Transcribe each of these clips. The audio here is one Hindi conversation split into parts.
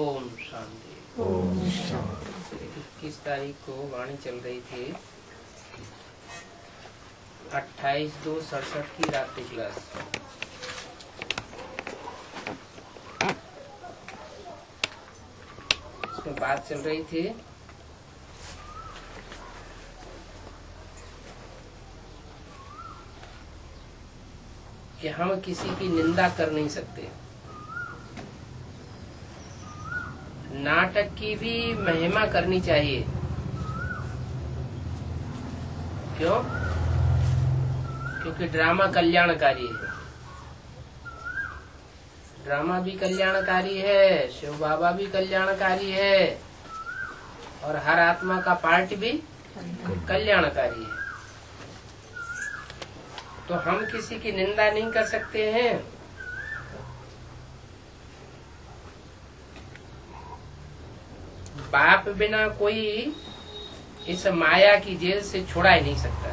ओम शांति। ओम शांति। 21 तारीख को वाणी चल रही थी 28/2/67 की रात्रि क्लास। इसमें बात चल रही थी कि हम किसी की निंदा कर नहीं सकते। नाटक की भी महिमा करनी चाहिए। क्यों? क्योंकि ड्रामा कल्याणकारी है। ड्रामा भी कल्याणकारी है, शिव बाबा भी कल्याणकारी है, और हर आत्मा का पार्ट भी कल्याणकारी है। तो हम किसी की निंदा नहीं कर सकते हैं। बाप बिना कोई इस माया की जेल से छुड़ा ही नहीं सकता।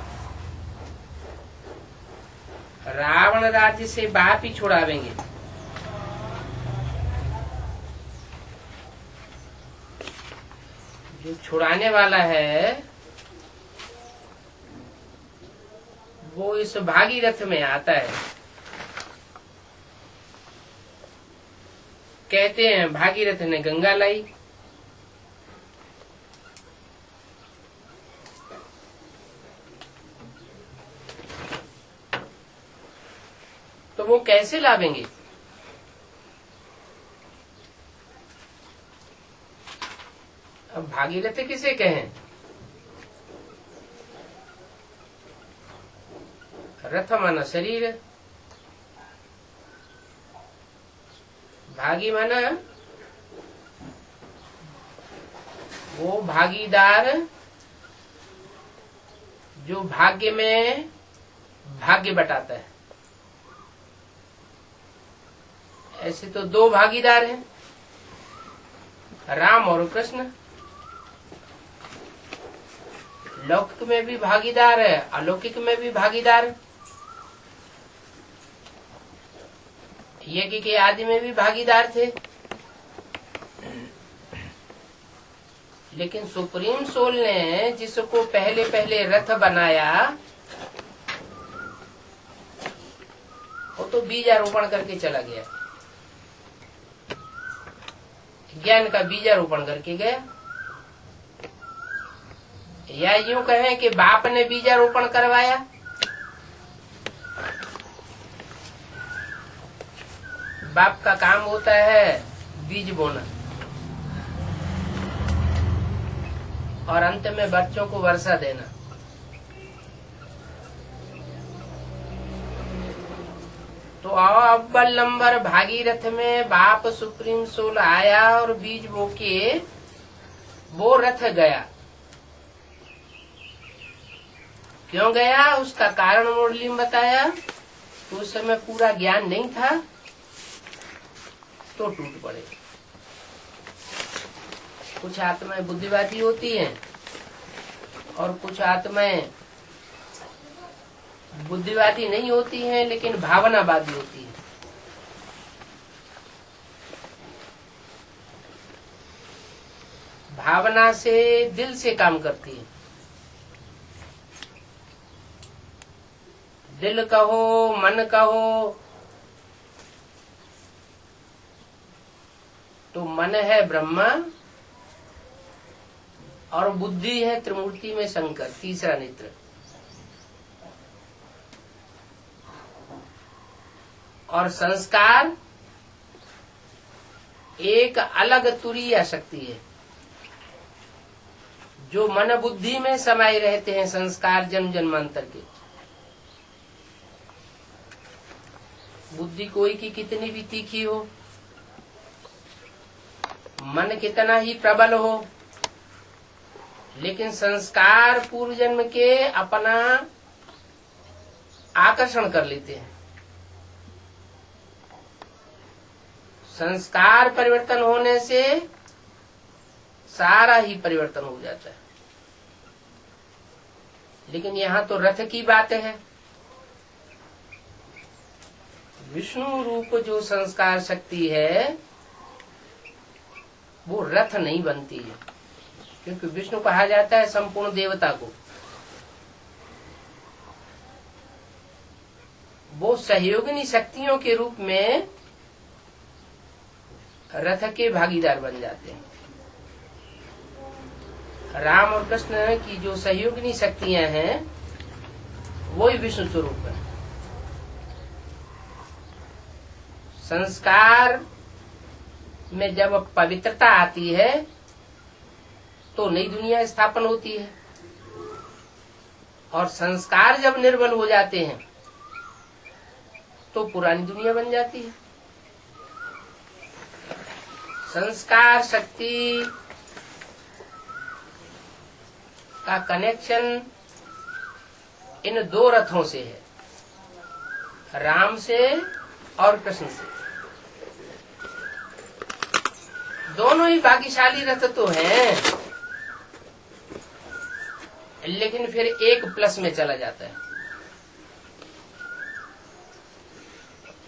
रावण राज्य से बाप ही छुड़ावेंगे। जो छुड़ाने वाला है वो इस भागीरथ में आता है। कहते हैं भागीरथ ने गंगा लाई, तो वो कैसे लावेंगे? अब भागीरथ किसे कहें? रथ माना शरीर, भागी माना वो भागीदार जो भाग्य में भाग्य बटाता है। ऐसे तो दो भागीदार हैं, राम और कृष्ण। लौकिक में भी भागीदार है, अलौकिक में भी भागीदार है। यज्ञ के आदि में भी भागीदार थे। लेकिन सुप्रीम सोल ने जिसको पहले पहले रथ बनाया वो तो बीजारोपण करके चला गया। ज्ञान का बीजारोपण करके गया। या यूं कहें कि बाप ने बीजारोपण करवाया। बाप का काम होता है बीज बोना और अंत में बच्चों को वर्षा देना। तो अव्वल नंबर भागीरथ में बाप सुप्रीम सोल आया और बीज बो के वो रथ गया। क्यों गया? उसका कारण मुरली में बताया। तो उस समय पूरा ज्ञान नहीं था तो टूट पड़े। कुछ आत्माएं बुद्धिवादी होती हैं और कुछ आत्माएं बुद्धिवादी नहीं होती हैं लेकिन भावनावादी होती हैं। भावना से, दिल से काम करती है। दिल कहो, मन कहो, तो मन है ब्रह्मा और बुद्धि है त्रिमूर्ति में शंकर, तीसरा नेत्र। और संस्कार एक अलग तुरीय शक्ति है जो मन बुद्धि में समाये रहते हैं। संस्कार जन्म जन्मांतर के। बुद्धि कोई की कितनी भी तीखी हो, मन कितना ही प्रबल हो, लेकिन संस्कार पूर्व जन्म के अपना आकर्षण कर लेते हैं। संस्कार परिवर्तन होने से सारा ही परिवर्तन हो जाता है। लेकिन यहाँ तो रथ की बात है। विष्णु रूप जो संस्कार शक्ति है वो रथ नहीं बनती है, क्योंकि विष्णु कहा जाता है संपूर्ण देवता को। वो सहयोगिनी शक्तियों के रूप में रथ के भागीदार बन जाते हैं। राम और कृष्ण की जो सहयोगिनी शक्तियां हैं वही विष्णु स्वरूप है। संस्कार में जब पवित्रता आती है तो नई दुनिया स्थापन होती है, और संस्कार जब निर्बल हो जाते हैं तो पुरानी दुनिया बन जाती है। संस्कार शक्ति का कनेक्शन इन दो रथों से है, राम से और कृष्ण से। दोनों ही भाग्यशाली रथ तो हैं, लेकिन फिर एक प्लस में चला जाता है।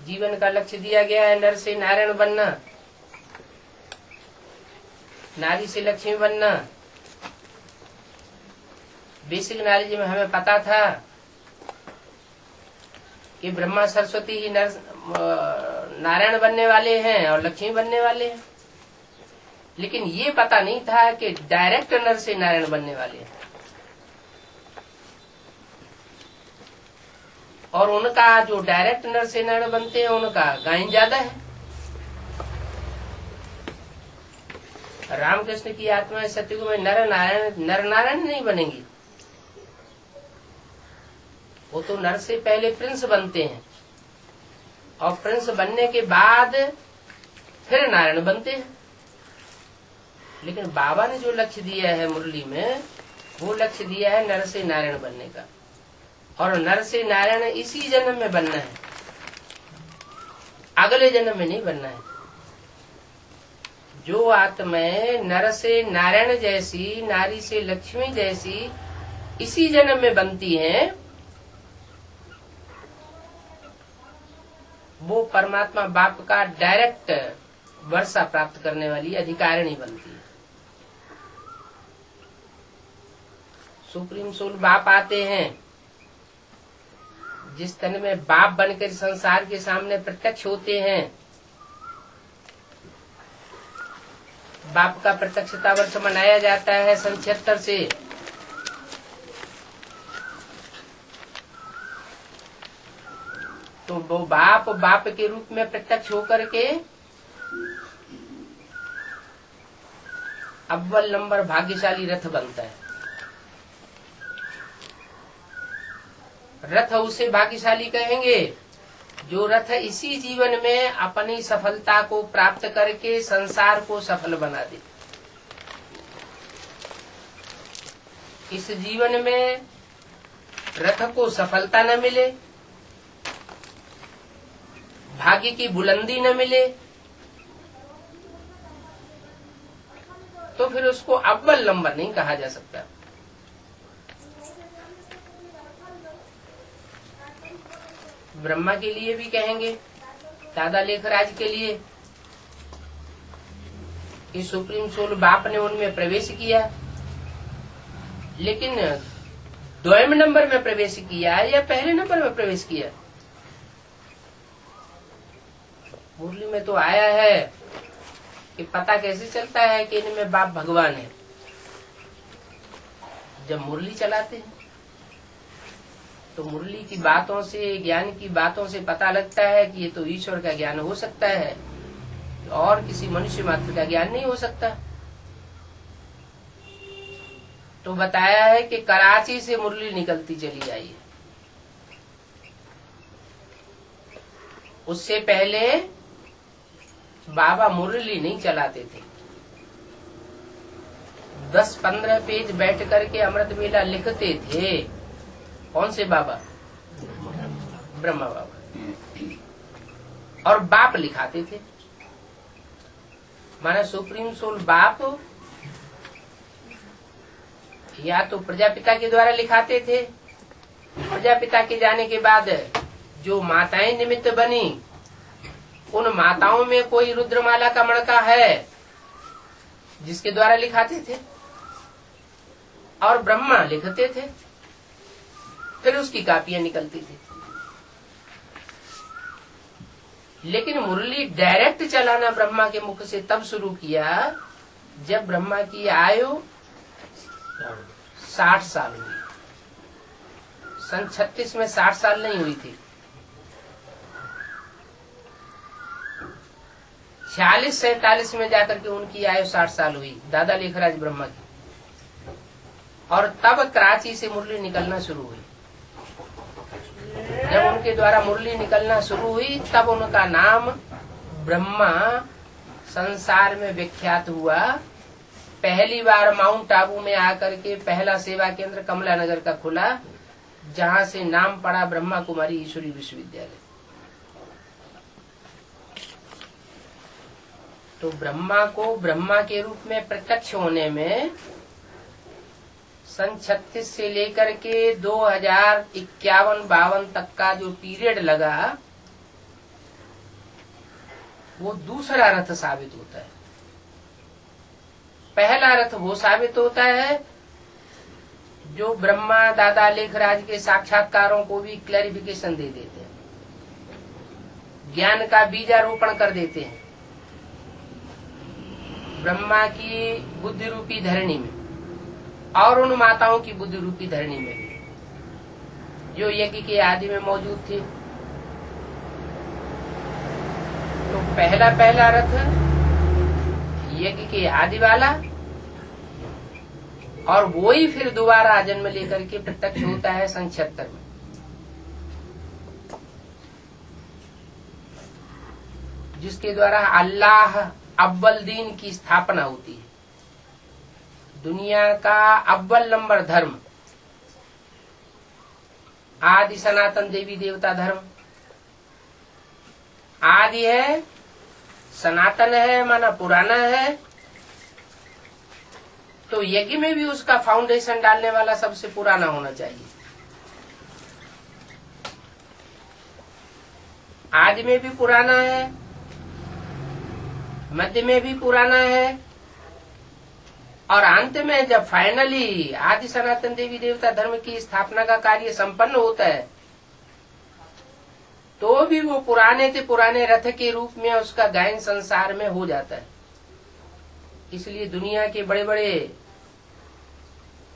जीवन का लक्ष्य दिया गया है नर से नारायण बनना, नारी से लक्ष्मी बनना। बेसिक नॉलेज में हमें पता था कि ब्रह्मा सरस्वती ही नारायण बनने वाले हैं और लक्ष्मी बनने वाले हैं, लेकिन ये पता नहीं था कि डायरेक्ट नर से नारायण बनने वाले हैं। और उनका जो डायरेक्ट नर से नारायण बनते हैं उनका गायन ज्यादा है। रामकृष्ण की आत्मा सतयुग में नर नारायण नहीं बनेंगी, वो तो नर से पहले प्रिंस बनते हैं और प्रिंस बनने के बाद फिर नारायण बनते हैं। लेकिन बाबा ने जो लक्ष्य दिया है मुरली में, वो लक्ष्य दिया है नर से नारायण बनने का, और नर से नारायण इसी जन्म में बनना है, अगले जन्म में नहीं बनना है। जो आत्माएं नर से नारायण जैसी, नारी से लक्ष्मी जैसी इसी जन्म में बनती हैं, वो परमात्मा बाप का डायरेक्ट वर्षा प्राप्त करने वाली अधिकारिणी बनती है। सुप्रीम सोल बाप आते हैं, जिस तन में बाप बनकर संसार के सामने प्रत्यक्ष होते हैं। बाप का प्रत्यक्षता वर्ष मनाया जाता है सन 76 से। तो वो बाप के रूप में प्रत्यक्ष होकर के अव्वल नंबर भाग्यशाली रथ बनता है। रथ उसे भाग्यशाली कहेंगे जो रथ इसी जीवन में अपनी सफलता को प्राप्त करके संसार को सफल बना दे। इस जीवन में रथ को सफलता न मिले, भाग्य की बुलंदी न मिले, तो फिर उसको अव्वल नंबर नहीं कहा जा सकता। ब्रह्मा के लिए भी कहेंगे, दादा लेखराज के लिए, कि सुप्रीम सोल बाप ने उनमें प्रवेश किया, लेकिन 2वें नंबर में प्रवेश किया या पहले नंबर में प्रवेश किया। मुरली में तो आया है कि पता कैसे चलता है कि इनमें बाप भगवान है। जब मुरली चलाते हैं तो मुरली की बातों से, ज्ञान की बातों से पता लगता है कि ये तो ईश्वर का ज्ञान हो सकता है और किसी मनुष्य मात्र का ज्ञान नहीं हो सकता। तो बताया है कि कराची से मुरली निकलती चली आई है। उससे पहले बाबा मुरली नहीं चलाते थे। 10-15 पेज बैठ करके अमृत वेला लिखते थे। कौन से बाबा? ब्रह्मा बाबा। और बाप लिखाते थे, माना सुप्रीम सोल बाप या तो प्रजापिता के द्वारा लिखाते थे। प्रजापिता के जाने के बाद जो माताएं निमित्त बनी, उन माताओं में कोई रुद्रमाला का मणका है जिसके द्वारा लिखाते थे, और ब्रह्मा लिखते थे, फिर उसकी कापियां निकलती थी। लेकिन मुरली डायरेक्ट चलाना ब्रह्मा के मुख से तब शुरू किया जब ब्रह्मा की आयु 60 साल हुई। सन 36 में 60 साल नहीं हुई थी, 46-47 में जाकर के उनकी आयु 60 साल हुई, दादा लेखराज ब्रह्मा की। और तब कराची से मुरली निकलना शुरू हुई। जब उनके द्वारा मुरली निकलना शुरू हुई तब उनका नाम ब्रह्मा संसार में विख्यात हुआ। पहली बार माउंट आबू में आकर के पहला सेवा केंद्र कमला नगर का खुला, जहां से नाम पड़ा ब्रह्मा कुमारी ईश्वरी विश्वविद्यालय। तो ब्रह्मा को ब्रह्मा के रूप में प्रत्यक्ष होने में सन 36 से लेकर के 2051-52 तक का जो पीरियड लगा, वो दूसरा रथ साबित होता है। पहला रथ वो साबित होता है जो ब्रह्मा दादा लेखराज के साक्षात्कारों को भी क्लैरिफिकेशन दे देते हैं, ज्ञान का बीजारोपण कर देते हैं ब्रह्मा की बुद्धि रूपी धरणी में और उन माताओं की बुद्धि रूपी धरणी में भी, जो यज्ञ के आदि में मौजूद थी। तो पहला रथ यज्ञ के आदि वाला, और वो ही फिर दोबारा जन्म लेकर के प्रत्यक्ष होता है सन 76 में। जिसके द्वारा अल्लाह अव्वल दीन की स्थापना होती है। दुनिया का अव्वल नंबर धर्म आदि सनातन देवी देवता धर्म आदि है, सनातन है माना पुराना है। तो यज्ञ में भी उसका फाउंडेशन डालने वाला सबसे पुराना होना चाहिए। आदि में भी पुराना है, मध्य में भी पुराना है, और अंत में जब फाइनली आदि सनातन देवी देवता धर्म की स्थापना का कार्य संपन्न होता है, तो भी वो पुराने के पुराने रथ के रूप में उसका गायन संसार में हो जाता है। इसलिए दुनिया के बड़े बड़े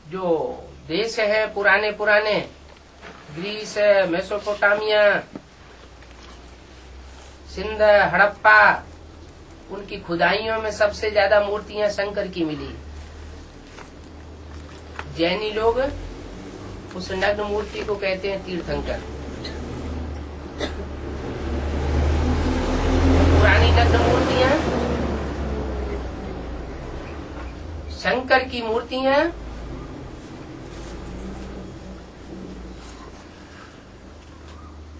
जो देश है पुराने पुराने, ग्रीस, मेसोपोटामिया, सिंध, हड़प्पा, उनकी खुदाइयों में सबसे ज्यादा मूर्तियां शंकर की मिली। जैनी लोग उस नग्न मूर्ति को कहते हैं तीर्थंकर। पुरानी नग्न मूर्तियां शंकर की मूर्तियां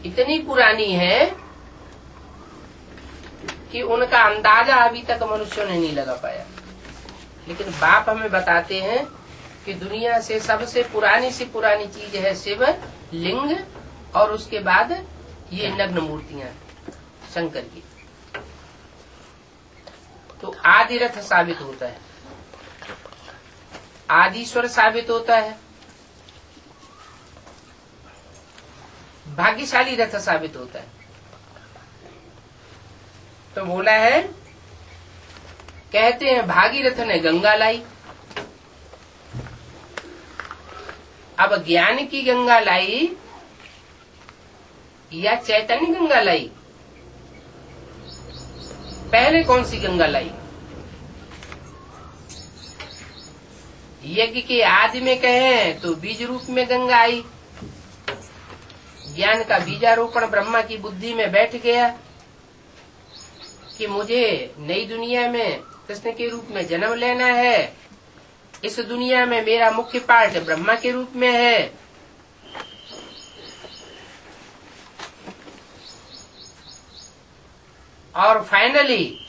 इतनी पुरानी है कि उनका अंदाजा अभी तक मनुष्यों ने नहीं लगा पाया। लेकिन बाप हमें बताते हैं कि दुनिया से सबसे पुरानी से पुरानी चीज है शिव लिंग, और उसके बाद ये नग्न मूर्तियां शंकर की। तो आदि रथ साबित होता है, आदिश्वर साबित होता है, भाग्यशाली रथ साबित होता है। तो बोला है, कहते हैं भागीरथ ने गंगा लाई। अब ज्ञान की गंगा लाई या चैतन्य गंगा लाई? पहले कौन सी गंगा लाई? यज्ञ के आदि में कहें तो बीज रूप में गंगा आई। ज्ञान का बीजारोपण ब्रह्मा की बुद्धि में बैठ गया कि मुझे नई दुनिया में कृष्ण के रूप में जन्म लेना है। इस दुनिया में मेरा मुख्य पार्ट ब्रह्मा के रूप में है। और फाइनली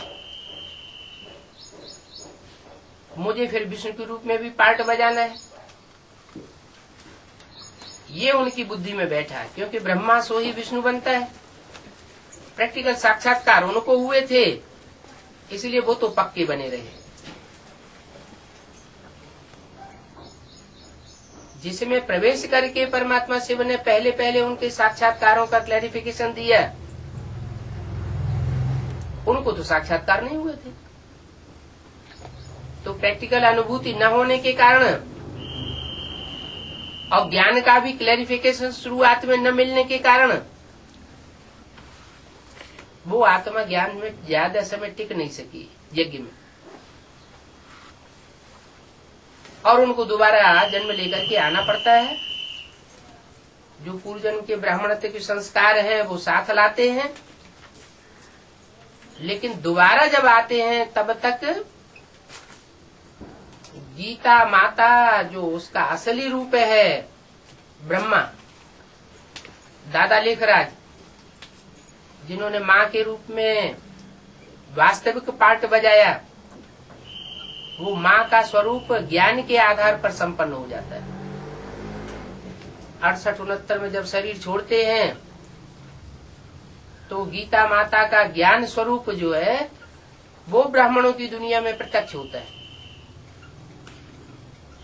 मुझे फिर विष्णु के रूप में भी पार्ट बजाना है। ये उनकी बुद्धि में बैठा है, क्योंकि ब्रह्मा सो ही विष्णु बनता है। प्रैक्टिकल साक्षात्कार उनको हुए थे, इसलिए वो तो पक्के बने रहे। जिसमें प्रवेश करके परमात्मा शिव ने पहले पहले उनके साक्षात्कारों का क्लैरिफिकेशन दिया, उनको तो साक्षात्कार नहीं हुए थे। तो प्रैक्टिकल अनुभूति न होने के कारण और ज्ञान का भी क्लैरिफिकेशन शुरुआत में न मिलने के कारण वो आत्मा ज्ञान में ज्यादा समय टिक नहीं सकी यज्ञ में, और उनको दोबारा जन्म लेकर के आना पड़ता है। जो पूर्व जन्म के ब्राह्मणत्व के संस्कार हैं वो साथ लाते हैं, लेकिन दोबारा जब आते हैं तब तक गीता माता जो उसका असली रूप है ब्रह्मा, दादा लेखराज, जिन्होंने माँ के रूप में वास्तविक पार्ट बजाया, वो माँ का स्वरूप ज्ञान के आधार पर संपन्न हो जाता है। 68-69 में जब शरीर छोड़ते हैं तो गीता माता का ज्ञान स्वरूप जो है वो ब्राह्मणों की दुनिया में प्रत्यक्ष होता है,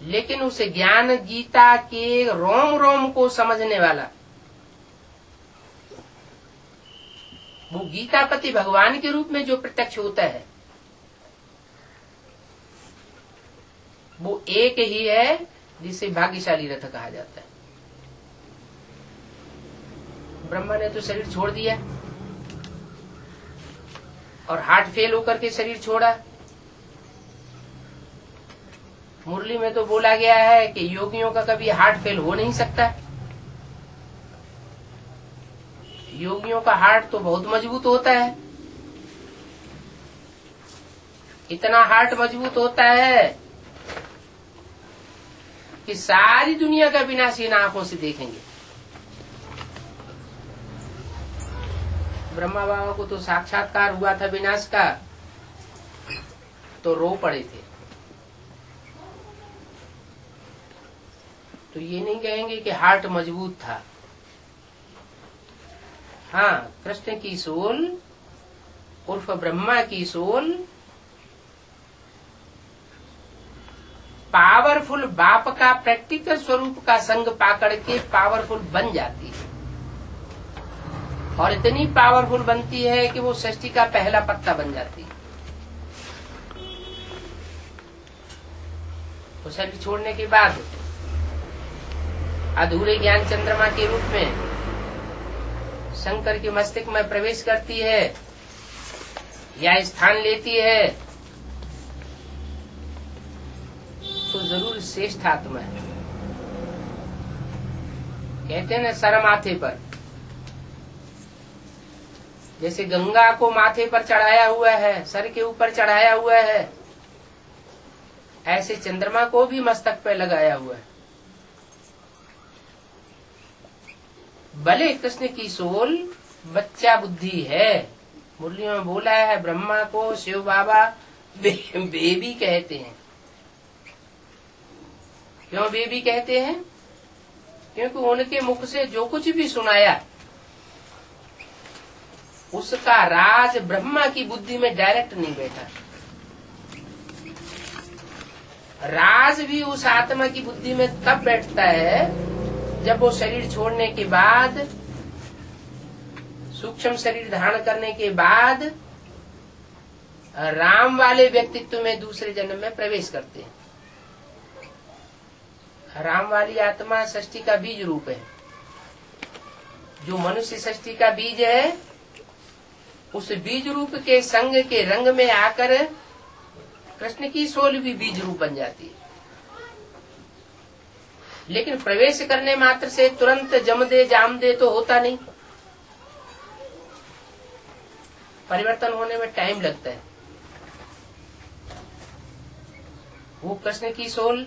लेकिन उस ज्ञान गीता के रोम रोम को समझने वाला वो गीतापति भगवान के रूप में जो प्रत्यक्ष होता है वो एक ही है, जिसे भाग्यशाली रथ कहा जाता है। ब्रह्मा ने तो शरीर छोड़ दिया और हार्ट फेल होकर के शरीर छोड़ा। मुरली में तो बोला गया है कि योगियों का कभी हार्ट फेल हो नहीं सकता। योगियों का हार्ट तो बहुत मजबूत होता है, इतना हार्ट मजबूत होता है कि सारी दुनिया का विनाश इन आंखों से देखेंगे। ब्रह्मा बाबा को तो साक्षात्कार हुआ था विनाश का, तो रो पड़े थे। तो ये नहीं कहेंगे कि हार्ट मजबूत था। हाँ, कृष्ण की सोल उर्फ ब्रह्मा की सोल पावरफुल बाप का प्रैक्टिकल स्वरूप का संग पाकड़ के पावरफुल बन जाती है, और इतनी पावरफुल बनती है कि वो सृष्टि का पहला पत्ता बन जाती है। तो शरीर छोड़ने के बाद अधूरे ज्ञान चंद्रमा के रूप में शंकर के मस्तिष्क में प्रवेश करती है या स्थान लेती है, तो जरूर श्रेष्ठ आत्मा है। कहते हैं ना, सर माथे पर, जैसे गंगा को माथे पर चढ़ाया हुआ है, सर के ऊपर चढ़ाया हुआ है, ऐसे चंद्रमा को भी मस्तक पर लगाया हुआ है। भले कृष्ण की सोल बच्चा बुद्धि है। मुरलियों में बोला है, ब्रह्मा को शिव बाबा बेबी कहते हैं। क्यों बेबी कहते हैं? क्योंकि उनके मुख से जो कुछ भी सुनाया उसका राज ब्रह्मा की बुद्धि में डायरेक्ट नहीं बैठा। राज भी उस आत्मा की बुद्धि में तब बैठता है जब वो शरीर छोड़ने के बाद, सूक्ष्म शरीर धारण करने के बाद राम वाले व्यक्तित्व में दूसरे जन्म में प्रवेश करते हैं। राम वाली आत्मा सृष्टि का बीज रूप है। जो मनुष्य सृष्टि का बीज है, उस बीज रूप के संग के रंग में आकर कृष्ण की सोल भी बीज रूप बन जाती है। लेकिन प्रवेश करने मात्र से तुरंत जम दे जाम दे तो होता नहीं, परिवर्तन होने में टाइम लगता है। वो कृष्ण की सोल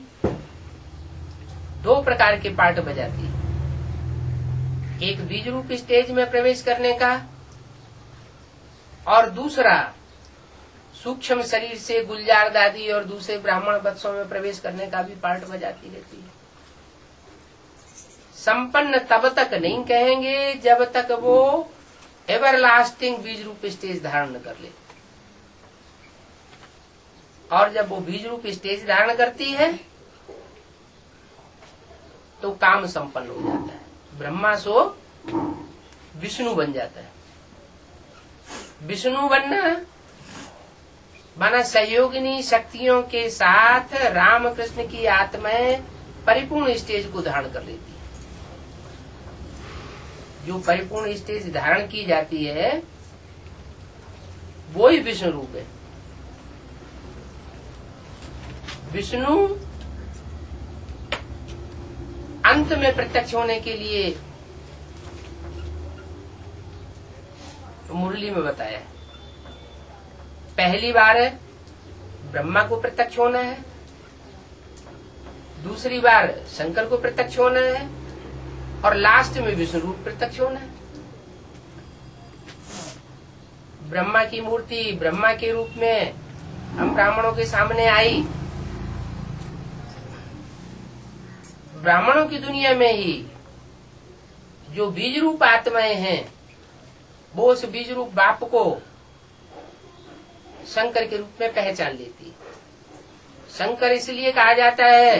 दो प्रकार के पार्ट बजाती है। एक बीज रूप स्टेज में प्रवेश करने का, और दूसरा सूक्ष्म शरीर से गुलजार दादी और दूसरे ब्राह्मण वत्सों में प्रवेश करने का भी पार्ट बजाती रहती है। संपन्न तब तक नहीं कहेंगे जब तक वो एवरलास्टिंग बीज रूप स्टेज धारण कर ले, और जब वो बीज रूप स्टेज धारण करती है तो काम संपन्न हो जाता है। ब्रह्मा सो विष्णु बन जाता है। विष्णु बनना माना सहयोगिनी शक्तियों के साथ रामकृष्ण की आत्माएं परिपूर्ण स्टेज को धारण कर लेती है। जो परिपूर्ण स्टेज धारण की जाती है वो ही विष्णु रूप है। विष्णु अंत में प्रत्यक्ष होने के लिए मुरली में बताया है। पहली बार ब्रह्मा को प्रत्यक्ष होना है, दूसरी बार शंकर को प्रत्यक्ष होना है और लास्ट में विष्णु रूप प्रत्यक्ष होना है। ब्रह्मा की मूर्ति ब्रह्मा के रूप में हम ब्राह्मणों के सामने आई। ब्राह्मणों की दुनिया में ही जो बीज रूप आत्माएं हैं वो उस बीज रूप बाप को शंकर के रूप में पहचान लेती है। शंकर इसलिए कहा जाता है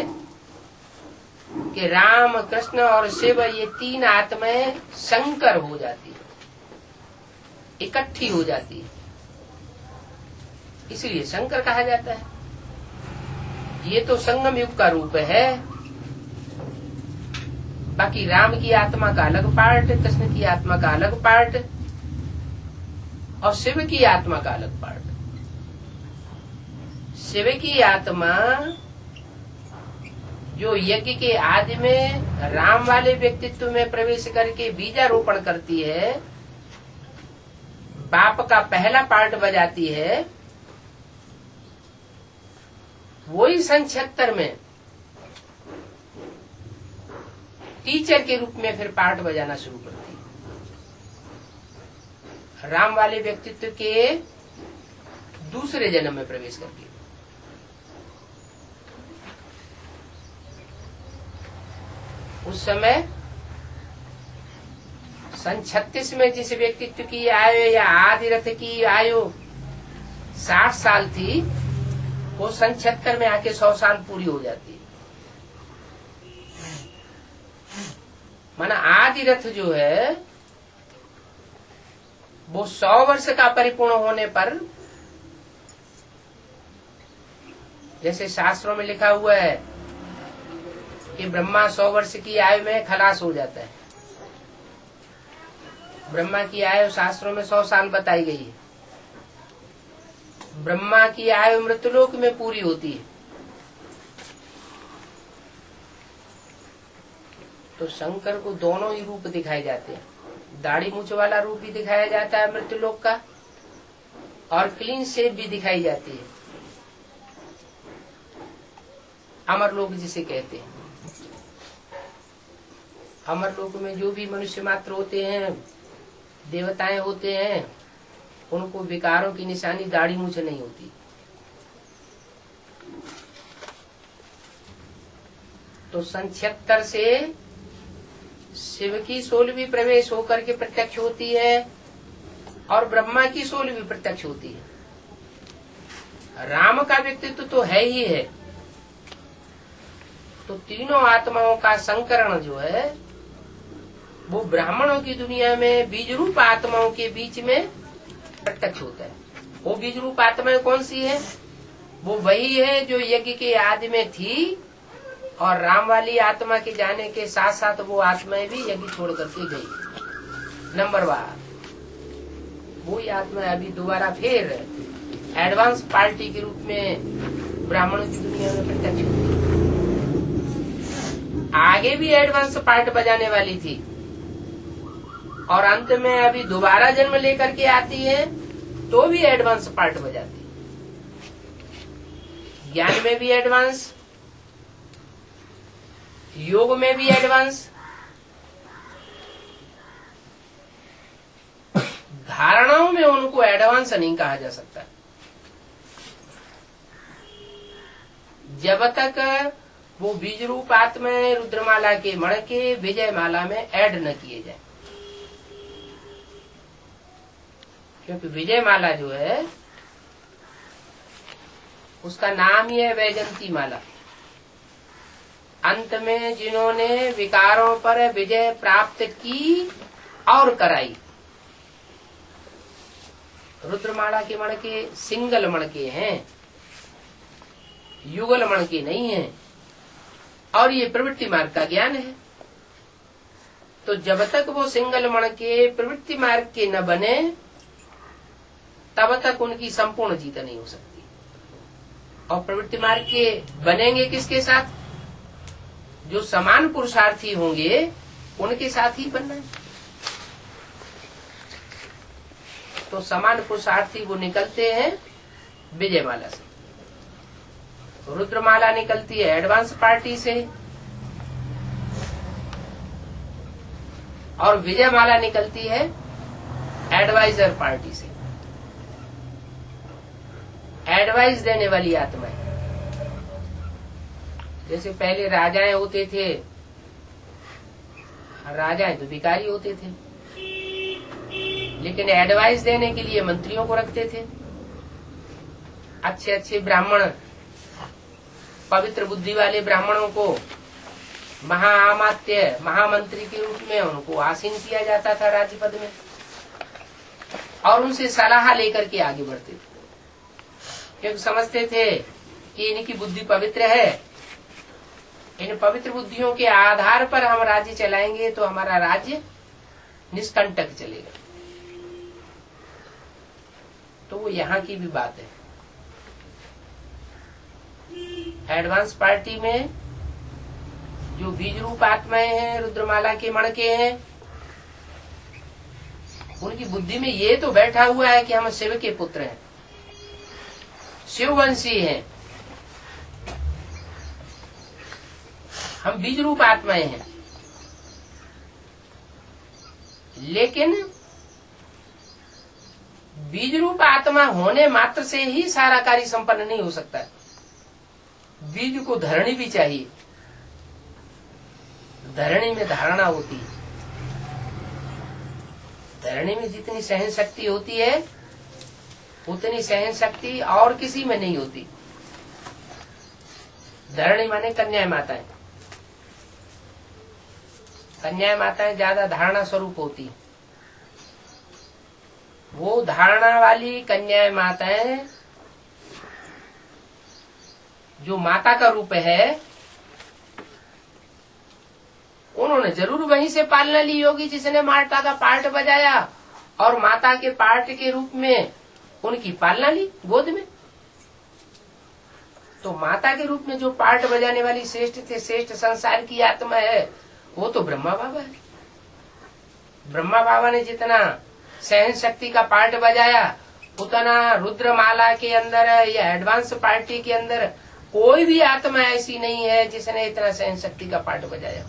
कि राम कृष्ण और शिव ये तीन आत्माएं शंकर हो जाती है, इकट्ठी हो जाती है, इसलिए शंकर कहा जाता है। ये तो संगम युग का रूप है। बाकी राम की आत्मा का अलग पार्ट, कृष्ण की आत्मा का अलग पार्ट और शिव की आत्मा का अलग पार्ट। शिव की आत्मा जो यज्ञ के आदि में राम वाले व्यक्तित्व में प्रवेश करके बीजारोपण करती है, बाप का पहला पार्ट बजाती है, वही सन 76 में टीचर के रूप में फिर पार्ट बजाना शुरू करती है, राम वाले व्यक्तित्व के दूसरे जन्म में प्रवेश करके। उस समय सन 36 में जिस व्यक्तित्व की आयु या आदि रथ की आयु 60 साल थी, वो सन 76 में आके 100 साल पूरी हो जाती है। माना आदि रथ जो है वो 100 वर्ष का परिपूर्ण होने पर, जैसे शास्त्रों में लिखा हुआ है कि ब्रह्मा 100 वर्ष की आयु में खलास हो जाता है। ब्रह्मा की आयु शास्त्रों में 100 साल बताई गई है। ब्रह्मा की आयु मृत्युलोक में पूरी होती है। तो शंकर को दोनों ही रूप दिखाए जाते हैं। दाढ़ी मूछ वाला रूप भी दिखाया जाता है मृत्युलोक का, और क्लीन शेव भी दिखाई जाती है, अमरलोक जिसे कहते हैं। अमरलोक में जो भी मनुष्य मात्र होते हैं, देवताएं होते हैं, उनको विकारों की निशानी दाढ़ी मूछ नहीं होती। तो सन 76 से शिव की 16वीं प्रवेश होकर के प्रत्यक्ष होती है और ब्रह्मा की 16वीं प्रत्यक्ष होती है। राम का व्यक्तित्व तो है ही है। तो तीनों आत्माओं का संकरण जो है वो ब्राह्मणों की दुनिया में बीज रूप आत्माओं के बीच में प्रत्यक्ष होता है। वो बीज रूप आत्माएं कौन सी है? वो वही है जो यज्ञ के आदि में थी, और राम वाली आत्मा के जाने के साथ साथ वो आत्माएं भी यज्ञ छोड़ करके गई। नंबर 12 वही आत्मा अभी दोबारा फिर एडवांस पार्टी के रूप में ब्राह्मणों की दुनिया में प्रत्यक्ष होती है। आगे भी एडवांस पार्ट बजाने वाली थी और अंत में अभी दोबारा जन्म लेकर के आती है तो भी एडवांस पार्ट बजाती है। ज्ञान में भी एडवांस, योग में भी एडवांस, धारणाओं में उनको एडवांस नहीं कहा जा सकता जब तक वो बीज रूप आत्मा रुद्रमाला के मण के विजय माला में ऐड न किए जाए। क्योंकि विजय माला जो है उसका नाम ही है वैजंती माला। अंत में जिन्होंने विकारों पर विजय प्राप्त की और कराई। रुद्रमाला के मणके सिंगल मणके हैं, युगल मणके नहीं हैं, और ये प्रवृत्ति मार्ग का ज्ञान है। तो जब तक वो सिंगल मणके प्रवृत्ति मार्ग के न बने तब तक उनकी संपूर्ण जीत नहीं हो सकती। और प्रवृत्ति मार्ग के बनेंगे किसके साथ? जो समान पुरुषार्थी होंगे उनके साथ ही बनना है। तो समान पुरुषार्थी वो निकलते हैं विजयमाला से, रुद्रमाला निकलती है एडवांस पार्टी से, और विजयमाला निकलती है एडवाइजर पार्टी से। एडवाइस देने वाली आत्माएं, जैसे पहले राजाएं होते थे, राजाएं तो भिखारी होते थे, लेकिन एडवाइस देने के लिए मंत्रियों को रखते थे। अच्छे अच्छे ब्राह्मण, पवित्र बुद्धि वाले ब्राह्मणों को महाआमात्य, महामंत्री के रूप में उनको आसीन किया जाता था राज्य पद में, और उनसे सलाह लेकर के आगे बढ़ते थे, क्योंकि समझते थे कि इनकी बुद्धि पवित्र है, इन पवित्र बुद्धियों के आधार पर हम राज्य चलाएंगे तो हमारा राज्य निष्कंटक चलेगा। तो वो यहाँ की भी बात है। एडवांस पार्टी में जो बीज रूप आत्माएं हैं, रुद्रमाला के मणके हैं, उनकी बुद्धि में ये तो बैठा हुआ है कि हम शिव के पुत्र हैं, शिववंशी हैं, हम बीज रूप आत्माएं हैं। लेकिन बीज रूप आत्मा होने मात्र से ही सारा कार्य संपन्न नहीं हो सकता। बीज को धरणी भी चाहिए, धरणी में धारणा होती है। धरणी में जितनी सहन शक्ति होती है उतनी सहन शक्ति और किसी में नहीं होती। धरणी माने कन्या माताएं, कन्या माताएं ज्यादा धारणा स्वरूप होती है। वो धारणा वाली कन्या माताएं जो माता का रूप है, उन्होंने जरूर वहीं से पालना ली होगी जिसने माता का पार्ट बजाया, और माता के पार्ट के रूप में उनकी पालना ली गोद में। तो माता के रूप में जो पार्ट बजाने वाली श्रेष्ठ थे, श्रेष्ठ संसार की आत्मा है, वो तो ब्रह्मा बाबा है। ब्रह्मा बाबा ने जितना सहन शक्ति का पार्ट बजाया, उतना रुद्रमाला के अंदर या एडवांस पार्टी के अंदर कोई भी आत्मा ऐसी नहीं है जिसने इतना सहन शक्ति का पार्ट बजाया।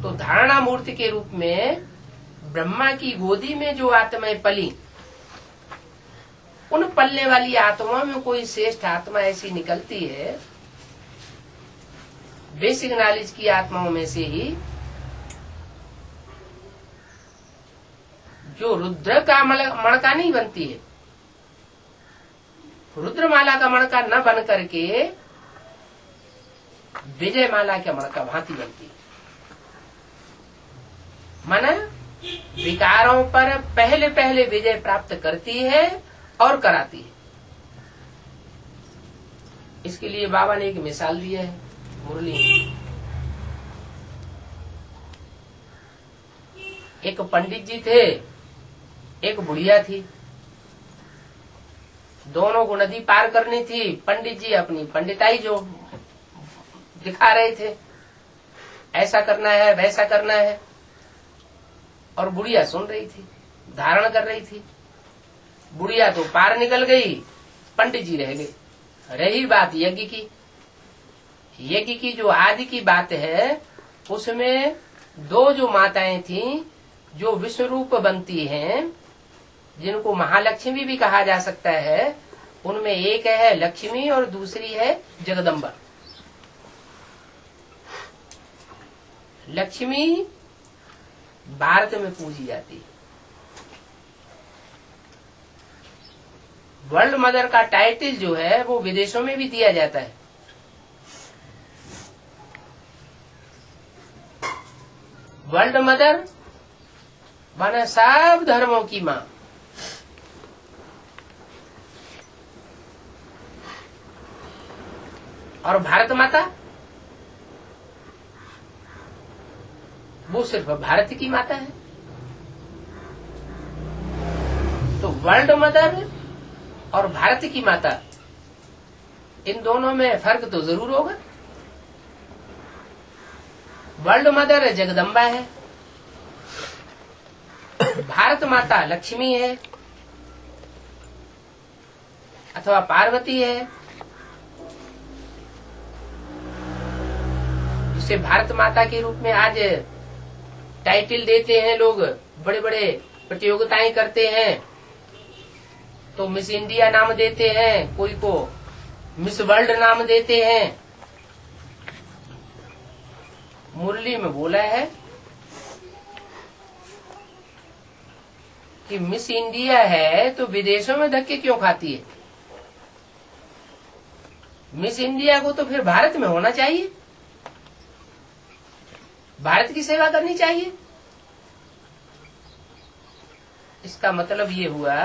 तो धारणा मूर्ति के रूप में ब्रह्मा की गोदी में जो आत्माएं पली, उन पलने वाली आत्माओं में कोई श्रेष्ठ आत्मा ऐसी निकलती है, बेसिक नॉलेज की आत्माओं में से ही, जो रुद्र का मणका नहीं बनती है, रुद्रमाला का मणका न बन करके विजयमाला का मणका भांति बनती है। माना विकारों पर पहले पहले विजय प्राप्त करती है और कराती है। इसके लिए बाबा ने एक मिसाल दी है मुरली। एक पंडित जी थे, एक बुढ़िया थी, दोनों को नदी पार करनी थी। पंडित जी अपनी पंडिताई जो दिखा रहे थे, ऐसा करना है वैसा करना है, और बुढ़िया सुन रही थी, धारण कर रही थी। बुढ़िया तो पार निकल गई, पंडित जी रह गए। रही बात यज्ञ की, यज्ञ की जो आदि की बात है, उसमें दो जो माताएं थीं जो विश्व रूप बनती हैं, जिनको महालक्ष्मी भी कहा जा सकता है, उनमें एक है लक्ष्मी और दूसरी है जगदम्बा। लक्ष्मी भारत में पूजी जाती है, वर्ल्ड मदर का टाइटल जो है वो विदेशों में भी दिया जाता है। वर्ल्ड मदर माने सब धर्मों की मां। और भारत माता वो सिर्फ भारत की माता है। तो वर्ल्ड मदर और भारत की माता, इन दोनों में फर्क तो जरूर होगा। वर्ल्ड मदर जगदम्बा है, भारत माता लक्ष्मी है अथवा पार्वती है। जिसे भारत माता के रूप में आज टाइटल देते हैं लोग, बड़े बड़े प्रतियोगिताएं करते हैं, तो मिस इंडिया नाम देते हैं, कोई को मिस वर्ल्ड नाम देते हैं। मुरली में बोला है कि मिस इंडिया है तो विदेशों में धक्के क्यों खाती है? मिस इंडिया को तो फिर भारत में होना चाहिए, भारत की सेवा करनी चाहिए। इसका मतलब ये हुआ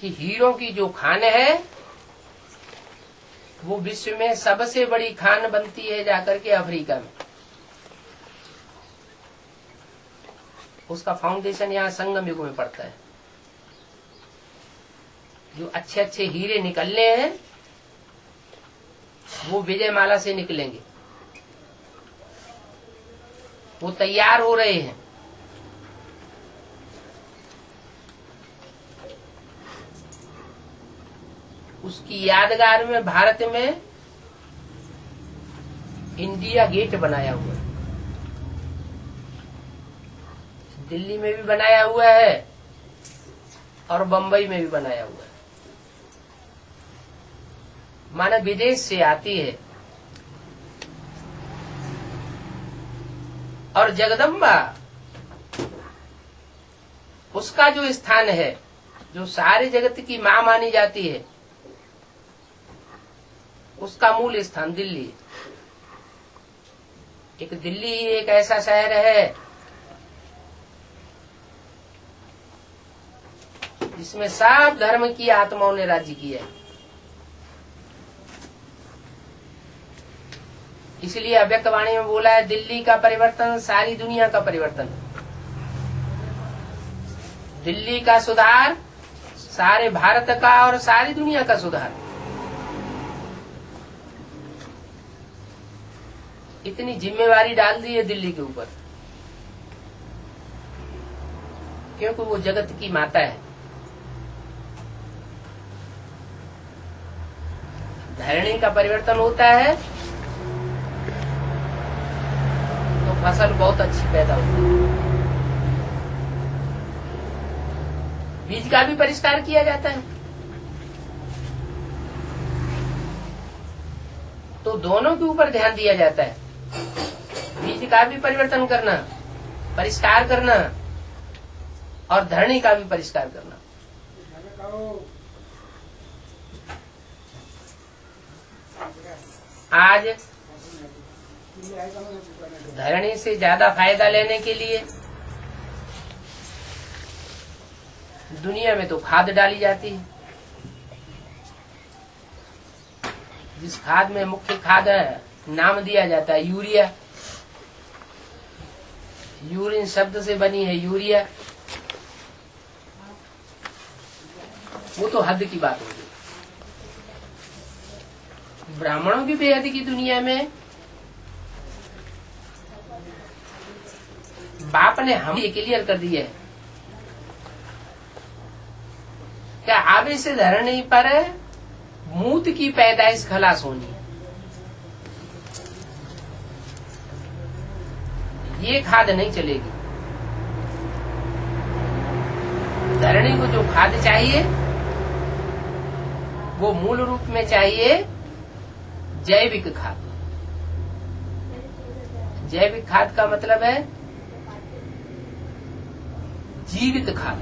कि हीरो की जो खान है वो विश्व में सबसे बड़ी खान बनती है जाकर के अफ्रीका में। उसका फाउंडेशन यहाँ संगम युग में पड़ता है। जो अच्छे अच्छे हीरे निकलने हैं वो विजयमाला से निकलेंगे, वो तैयार हो रहे हैं। उसकी यादगार में भारत में इंडिया गेट बनाया हुआ है, दिल्ली में भी बनाया हुआ है और बंबई में भी बनाया हुआ है। माना विदेश से आती है। और जगदम्बा उसका जो स्थान है, जो सारे जगत की मां मानी जाती है, उसका मूल स्थान दिल्ली है। एक दिल्ली ही एक ऐसा शहर है जिसमें सब धर्म की आत्माओं ने राज्य किया है। इसलिए अव्यक्तवाणी में बोला है, दिल्ली का परिवर्तन सारी दुनिया का परिवर्तन। दिल्ली का सुधार सारे भारत का और सारी दुनिया का सुधार। इतनी जिम्मेवारी डाल दी है दिल्ली के ऊपर, क्योंकि वो जगत की माता है। धरणी का परिवर्तन होता है तो फसल बहुत अच्छी पैदा होती है। बीज का भी परिष्कार किया जाता है। तो दोनों के ऊपर ध्यान दिया जाता है, बीज का भी परिवर्तन करना, परिष्कार करना, और धरणी का भी परिष्कार करना। आज धरणी से ज्यादा फायदा लेने के लिए दुनिया में तो खाद डाली जाती है। जिस खाद में मुख्य खाद है, नाम दिया जाता है यूरिया। यूरिन शब्द से बनी है यूरिया। वो तो हद की बात होगी। ब्राह्मणों की बेहद की दुनिया में बाप ने हम ये क्लियर कर दिया है, क्या आवे से धरणी पर मूत की पैदाइश खलास होनी है। ये खाद नहीं चलेगी। धरणी को जो खाद चाहिए वो मूल रूप में चाहिए जैविक खाद। जैविक खाद का मतलब है जीवित खाद।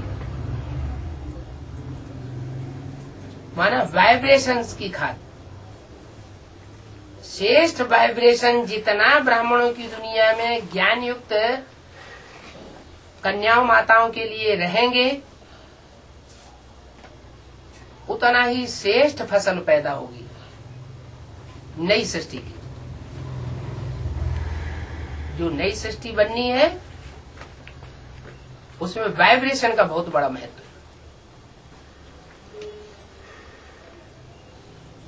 माना वाइब्रेशंस की खातिर। श्रेष्ठ वाइब्रेशन जितना ब्राह्मणों की दुनिया में ज्ञान युक्त कन्याओं माताओं के लिए रहेंगे, उतना ही श्रेष्ठ फसल पैदा होगी नई सृष्टि की। जो नई सृष्टि बननी है उसमें वाइब्रेशन का बहुत बड़ा महत्व है।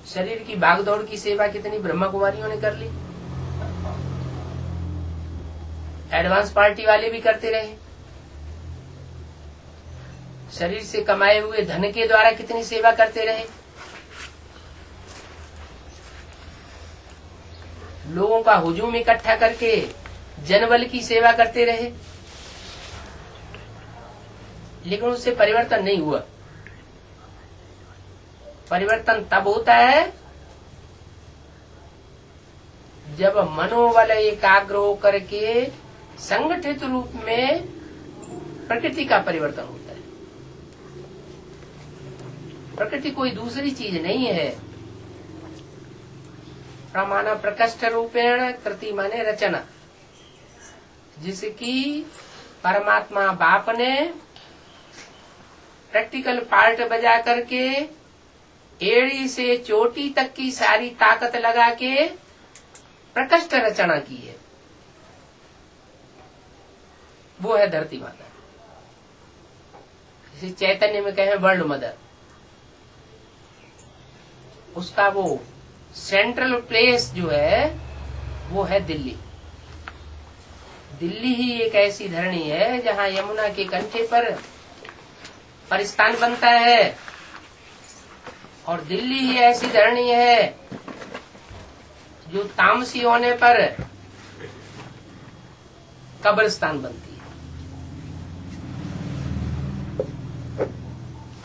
शरीर की भागदौड़ की सेवा कितनी ब्रह्मा कुमारियों ने कर ली, एडवांस पार्टी वाले भी करते रहे। शरीर से कमाए हुए धन के द्वारा कितनी सेवा करते रहे। लोगों का हुजूम इकट्ठा करके जनबल की सेवा करते रहे, लेकिन उससे परिवर्तन नहीं हुआ। परिवर्तन तब होता है जब मनोबल एकाग्र होकर के संगठित रूप में प्रकृति का परिवर्तन होता है। प्रकृति कोई दूसरी चीज नहीं है। प्रमाण प्रकष्ट रूपेण कृति माने रचना, जिसकी परमात्मा बाप ने प्रैक्टिकल पार्ट बजा करके एड़ी से चोटी तक की सारी ताकत लगा के प्रकष्ट रचना की है, वो है धरती माता। इसे चैतन्य में कहें वर्ल्ड मदर। उसका वो सेंट्रल प्लेस जो है वो है दिल्ली। दिल्ली ही एक ऐसी धरणी है जहाँ यमुना के कंठे पर परिस्थान बनता है, और दिल्ली ही ऐसी धरणी है जो तामसी होने पर कब्रिस्तान बनती है।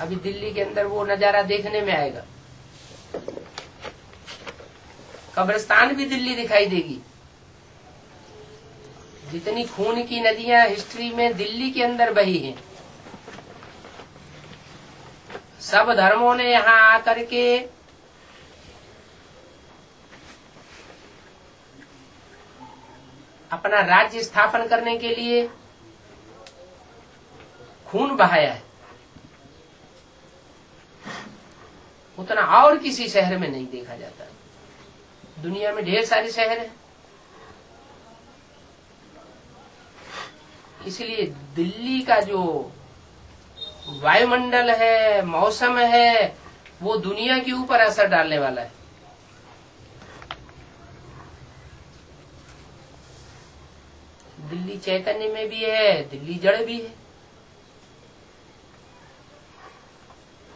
अभी दिल्ली के अंदर वो नजारा देखने में आएगा। कब्रिस्तान भी दिल्ली दिखाई देगी। जितनी खून की नदियां हिस्ट्री में दिल्ली के अंदर बही हैं, सब धर्मों ने यहाँ आकर के अपना राज्य स्थापन करने के लिए खून बहाया है। उतना और किसी शहर में नहीं देखा जाता। दुनिया में ढेर सारे शहर हैं, इसलिए दिल्ली का जो वायुमंडल है, मौसम है, वो दुनिया के ऊपर असर डालने वाला है। दिल्ली चैतन्य में भी है, दिल्ली जड़ भी है।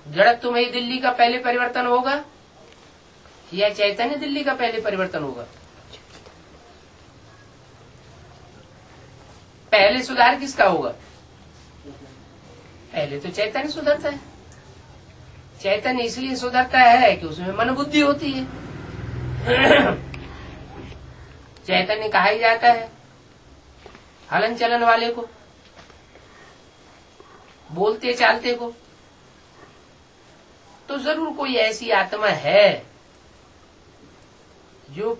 जड़त्व में ही दिल्ली का पहले परिवर्तन होगा या चैतन्य दिल्ली का पहले परिवर्तन होगा? पहले सुधार किसका होगा? पहले तो चैतन्य सुधरता है। चैतन्य इसलिए सुधरता है कि उसमें मन बुद्धि होती है। चैतन्य कहा ही जाता है हलन चलन वाले को, बोलते चालते को। तो जरूर कोई ऐसी आत्मा है जो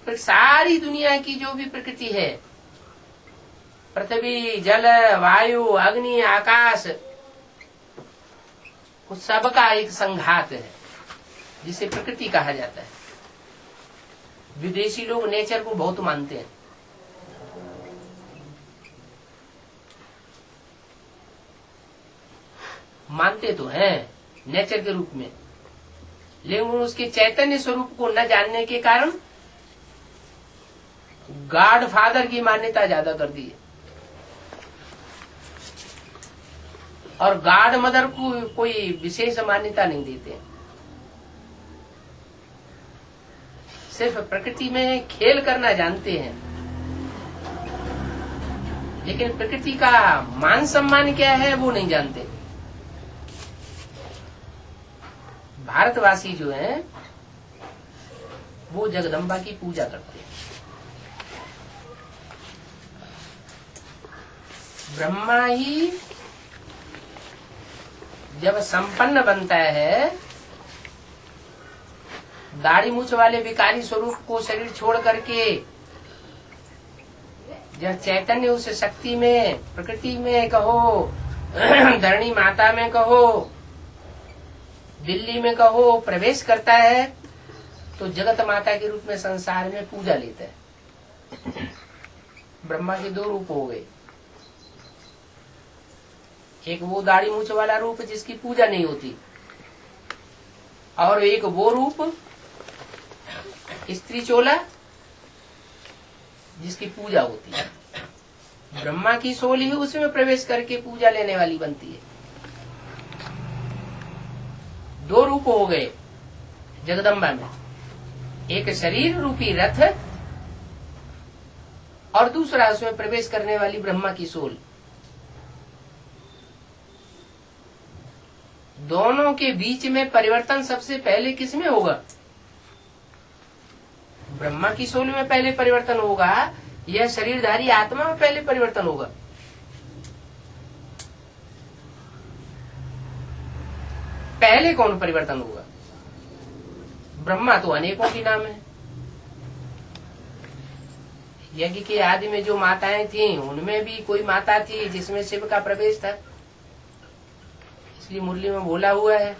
सारी दुनिया की जो भी प्रकृति है, पृथ्वी, जल, वायु, अग्नि, आकाश, उस सबका एक संघात है जिसे प्रकृति कहा जाता है। विदेशी लोग नेचर को बहुत मानते हैं। मानते तो हैं नेचर के रूप में, लेकिन उसके चैतन्य स्वरूप को न जानने के कारण गॉड फादर की मान्यता ज्यादा कर दी है, और गॉड मदर को कोई विशेष मान्यता नहीं देते। सिर्फ प्रकृति में खेल करना जानते हैं, लेकिन प्रकृति का मान सम्मान क्या है वो नहीं जानते। भारतवासी जो हैं वो जगदम्बा की पूजा करते हैं। ब्रह्मा ही जब संपन्न बनता है दाढ़ी मूछ वाले विकारी स्वरूप को शरीर छोड़ करके जब चैतन्य उस शक्ति में, प्रकृति में कहो, धरणी माता में कहो, दिल्ली में कहो, प्रवेश करता है तो जगत माता के रूप में संसार में पूजा लेता है। ब्रह्मा के 2 रूप हो गए, एक वो दाढ़ी मूछ वाला रूप जिसकी पूजा नहीं होती, और एक वो रूप स्त्री चोला जिसकी पूजा होती है। ब्रह्मा की सोल ही उसमें प्रवेश करके पूजा लेने वाली बनती है। 2 रूप हो गए जगदम्बा में, एक शरीर रूपी रथ और दूसरा उसमें प्रवेश करने वाली ब्रह्मा की सोल। दोनों के बीच में परिवर्तन सबसे पहले किसमें होगा? ब्रह्मा की सोल में पहले परिवर्तन होगा या शरीरधारी आत्मा में पहले परिवर्तन होगा? पहले कौन परिवर्तन होगा? ब्रह्मा तो अनेकों की नाम है। यज्ञ के आदि में जो माताएं थीं उनमें भी कोई माता थी जिसमें शिव का प्रवेश था, इसलिए मुरली में बोला हुआ है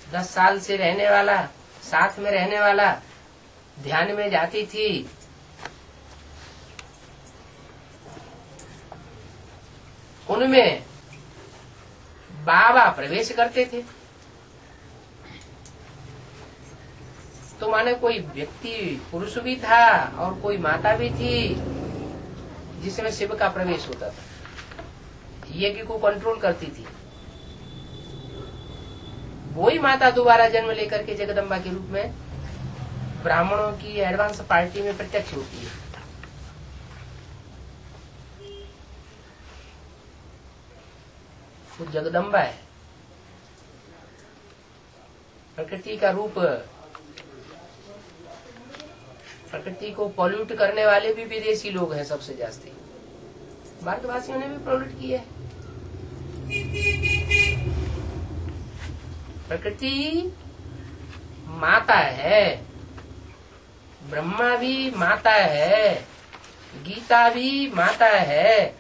10 साल से रहने वाला, साथ में रहने वाला, ध्यान में जाती थी, उनमें बाबा प्रवेश करते थे। तो माने कोई व्यक्ति पुरुष भी था और कोई माता भी थी जिसमें शिव का प्रवेश होता था, यज्ञ को कंट्रोल करती थी। वही माता दोबारा जन्म लेकर के जगदम्बा के रूप में ब्राह्मणों की एडवांस पार्टी में प्रत्यक्ष होती है। वो जगदम्बा है, प्रकृति का रूप। प्रकृति को पॉल्यूट करने वाले भी विदेशी लोग हैं सबसे जास्ती, भारतवासियों ने भी पॉल्यूट किया है। प्रकृति माता है, ब्रह्मा भी माता है, गीता भी माता है।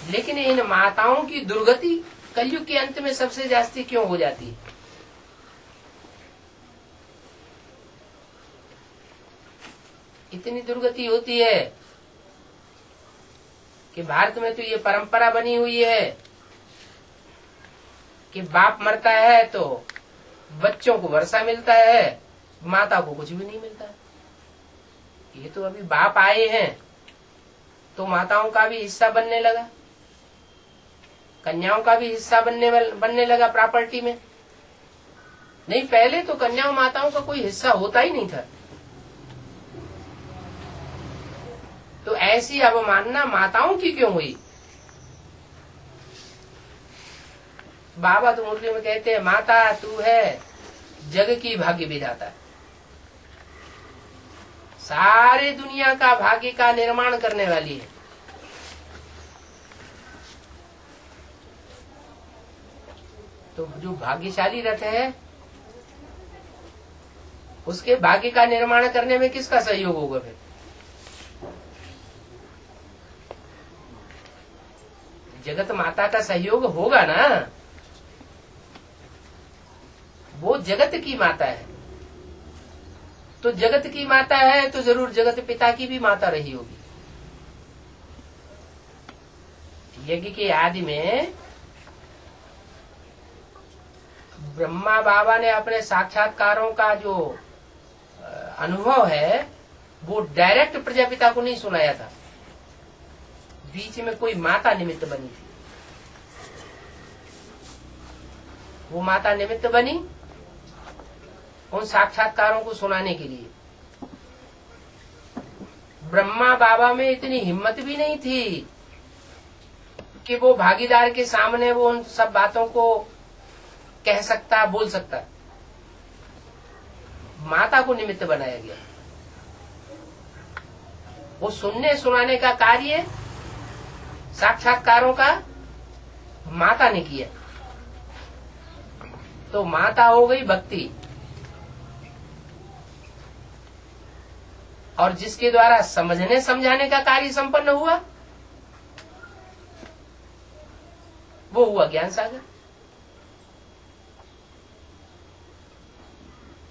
लेकिन इन माताओं की दुर्गति कलयुग के अंत में सबसे जास्ती क्यों हो जाती है? इतनी दुर्गति होती है कि भारत में तो ये परंपरा बनी हुई है कि बाप मरता है तो बच्चों को वर्षा मिलता है, माता को कुछ भी नहीं मिलता। ये तो अभी बाप आए हैं तो माताओं का भी हिस्सा बनने लगा, कन्याओं का भी हिस्सा बनने लगा प्रॉपर्टी में। नहीं, पहले तो कन्याओं माताओं का कोई हिस्सा होता ही नहीं था। तो ऐसी अवमानना माताओं की क्यों हुई? बाबा तो मुरली में कहते हैं, माता तू है जग की भाग्य विधाता, सारे दुनिया का भाग्य का निर्माण करने वाली है। तो जो भाग्यशाली रथ है उसके भाग्य का निर्माण करने में किसका सहयोग होगा? फिर जगत माता का सहयोग होगा ना। वो जगत की माता है, तो जगत की माता है तो जरूर जगत पिता की भी माता रही होगी। यज्ञ के आदि में ब्रह्मा बाबा ने अपने साक्षात्कारों का जो अनुभव है वो डायरेक्ट प्रजापिता को नहीं सुनाया था, बीच में कोई माता निमित्त बनी थी। वो माता निमित्त बनी उन साक्षात्कारों को सुनाने के लिए। ब्रह्मा बाबा में इतनी हिम्मत भी नहीं थी कि वो भागीदार के सामने वो उन सब बातों को कह सकता, बोल सकता। माता को निमित्त बनाया गया। वो सुनने सुनाने का कार्य साक्षात्कारों का माता ने किया। तो माता हो गई भक्ति, और जिसके द्वारा समझने समझाने का कार्य संपन्न हुआ वो हुआ ज्ञान सागर।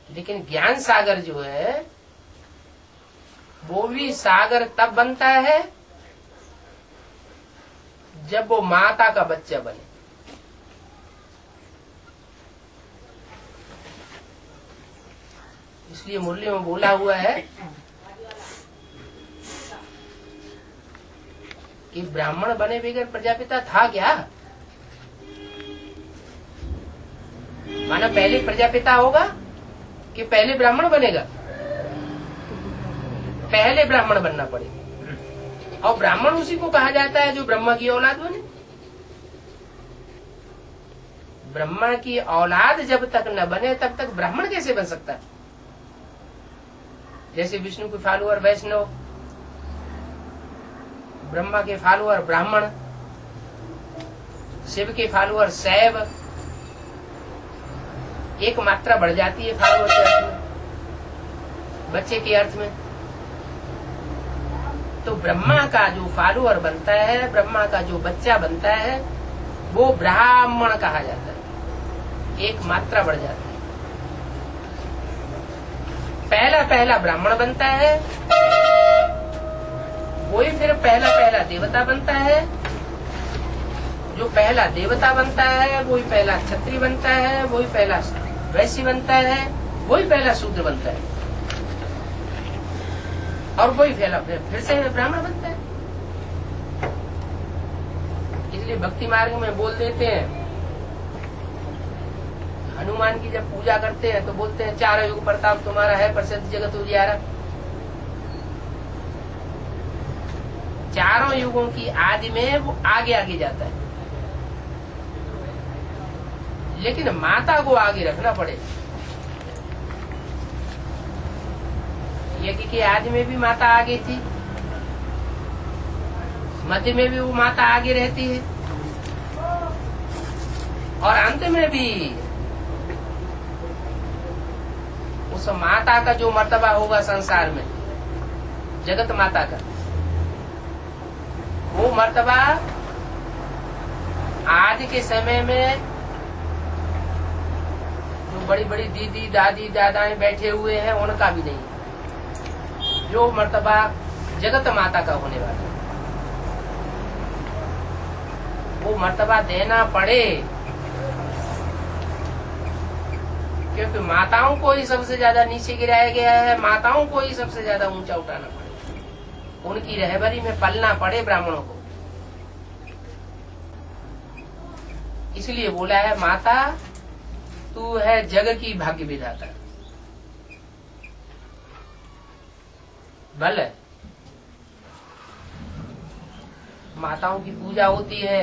लेकिन ज्ञान सागर जो है वो भी सागर तब बनता है जब वो माता का बच्चा बने। इसलिए मुरली में बोला हुआ है कि ब्राह्मण बने बगैर प्रजापिता था क्या? माना पहले प्रजापिता होगा कि पहले ब्राह्मण बनेगा? पहले ब्राह्मण बनना पड़ेगा। और ब्राह्मण उसी को कहा जाता है जो ब्रह्मा की औलाद बने। ब्रह्मा की औलाद जब तक न बने तब तक ब्राह्मण कैसे बन सकता है? जैसे विष्णु के फॉलोअर वैष्णव, ब्रह्मा के फॉलोअर ब्राह्मण, शिव के फॉलोअर शैव, एक मात्रा बढ़ जाती है फॉलोअर के अर्थ में, बच्चे के अर्थ में। तो ब्रह्मा का जो फॉलोअर बनता है, ब्रह्मा का जो बच्चा बनता है वो ब्राह्मण कहा जाता है, एक मात्रा बढ़ जाती है। पहला पहला ब्राह्मण बनता है, वही फिर पहला पहला देवता बनता है। जो पहला देवता बनता है वही पहला क्षत्रिय बनता है, वही पहला वैश्य बनता है, वही पहला शूद्र बनता है, और वही पहला फिर से ब्राह्मण बनता है। इसलिए भक्ति मार्ग में बोल देते हैं, हनुमान की जब पूजा करते हैं तो बोलते हैं चारों युग प्रताप तुम्हारा है, प्रसिद्ध जगत उजियारा। चारों युगों की आदि में वो आगे आगे जाता है, लेकिन माता को आगे रखना पड़ेगा। यज्ञ के आदि में भी माता आगे थी, मध्य में भी वो माता आगे रहती है, और अंत में भी उस माता का जो मर्तबा होगा संसार में, जगत माता का, वो मर्तबा आज के समय में जो बड़ी बड़ी दीदी दादी दादाएं बैठे हुए हैं उनका भी नहीं। जो मर्तबा जगत माता का होने वाला है वो मर्तबा देना पड़े, क्योंकि माताओं को ही सबसे ज्यादा नीचे गिराया गया है, माताओं को ही सबसे ज्यादा ऊंचा उठाना पड़े, उनकी रहबरी में पलना पड़े ब्राह्मणों को। इसलिए बोला है माता तू है जग की भाग्य विधाता। भले माताओं की पूजा होती है,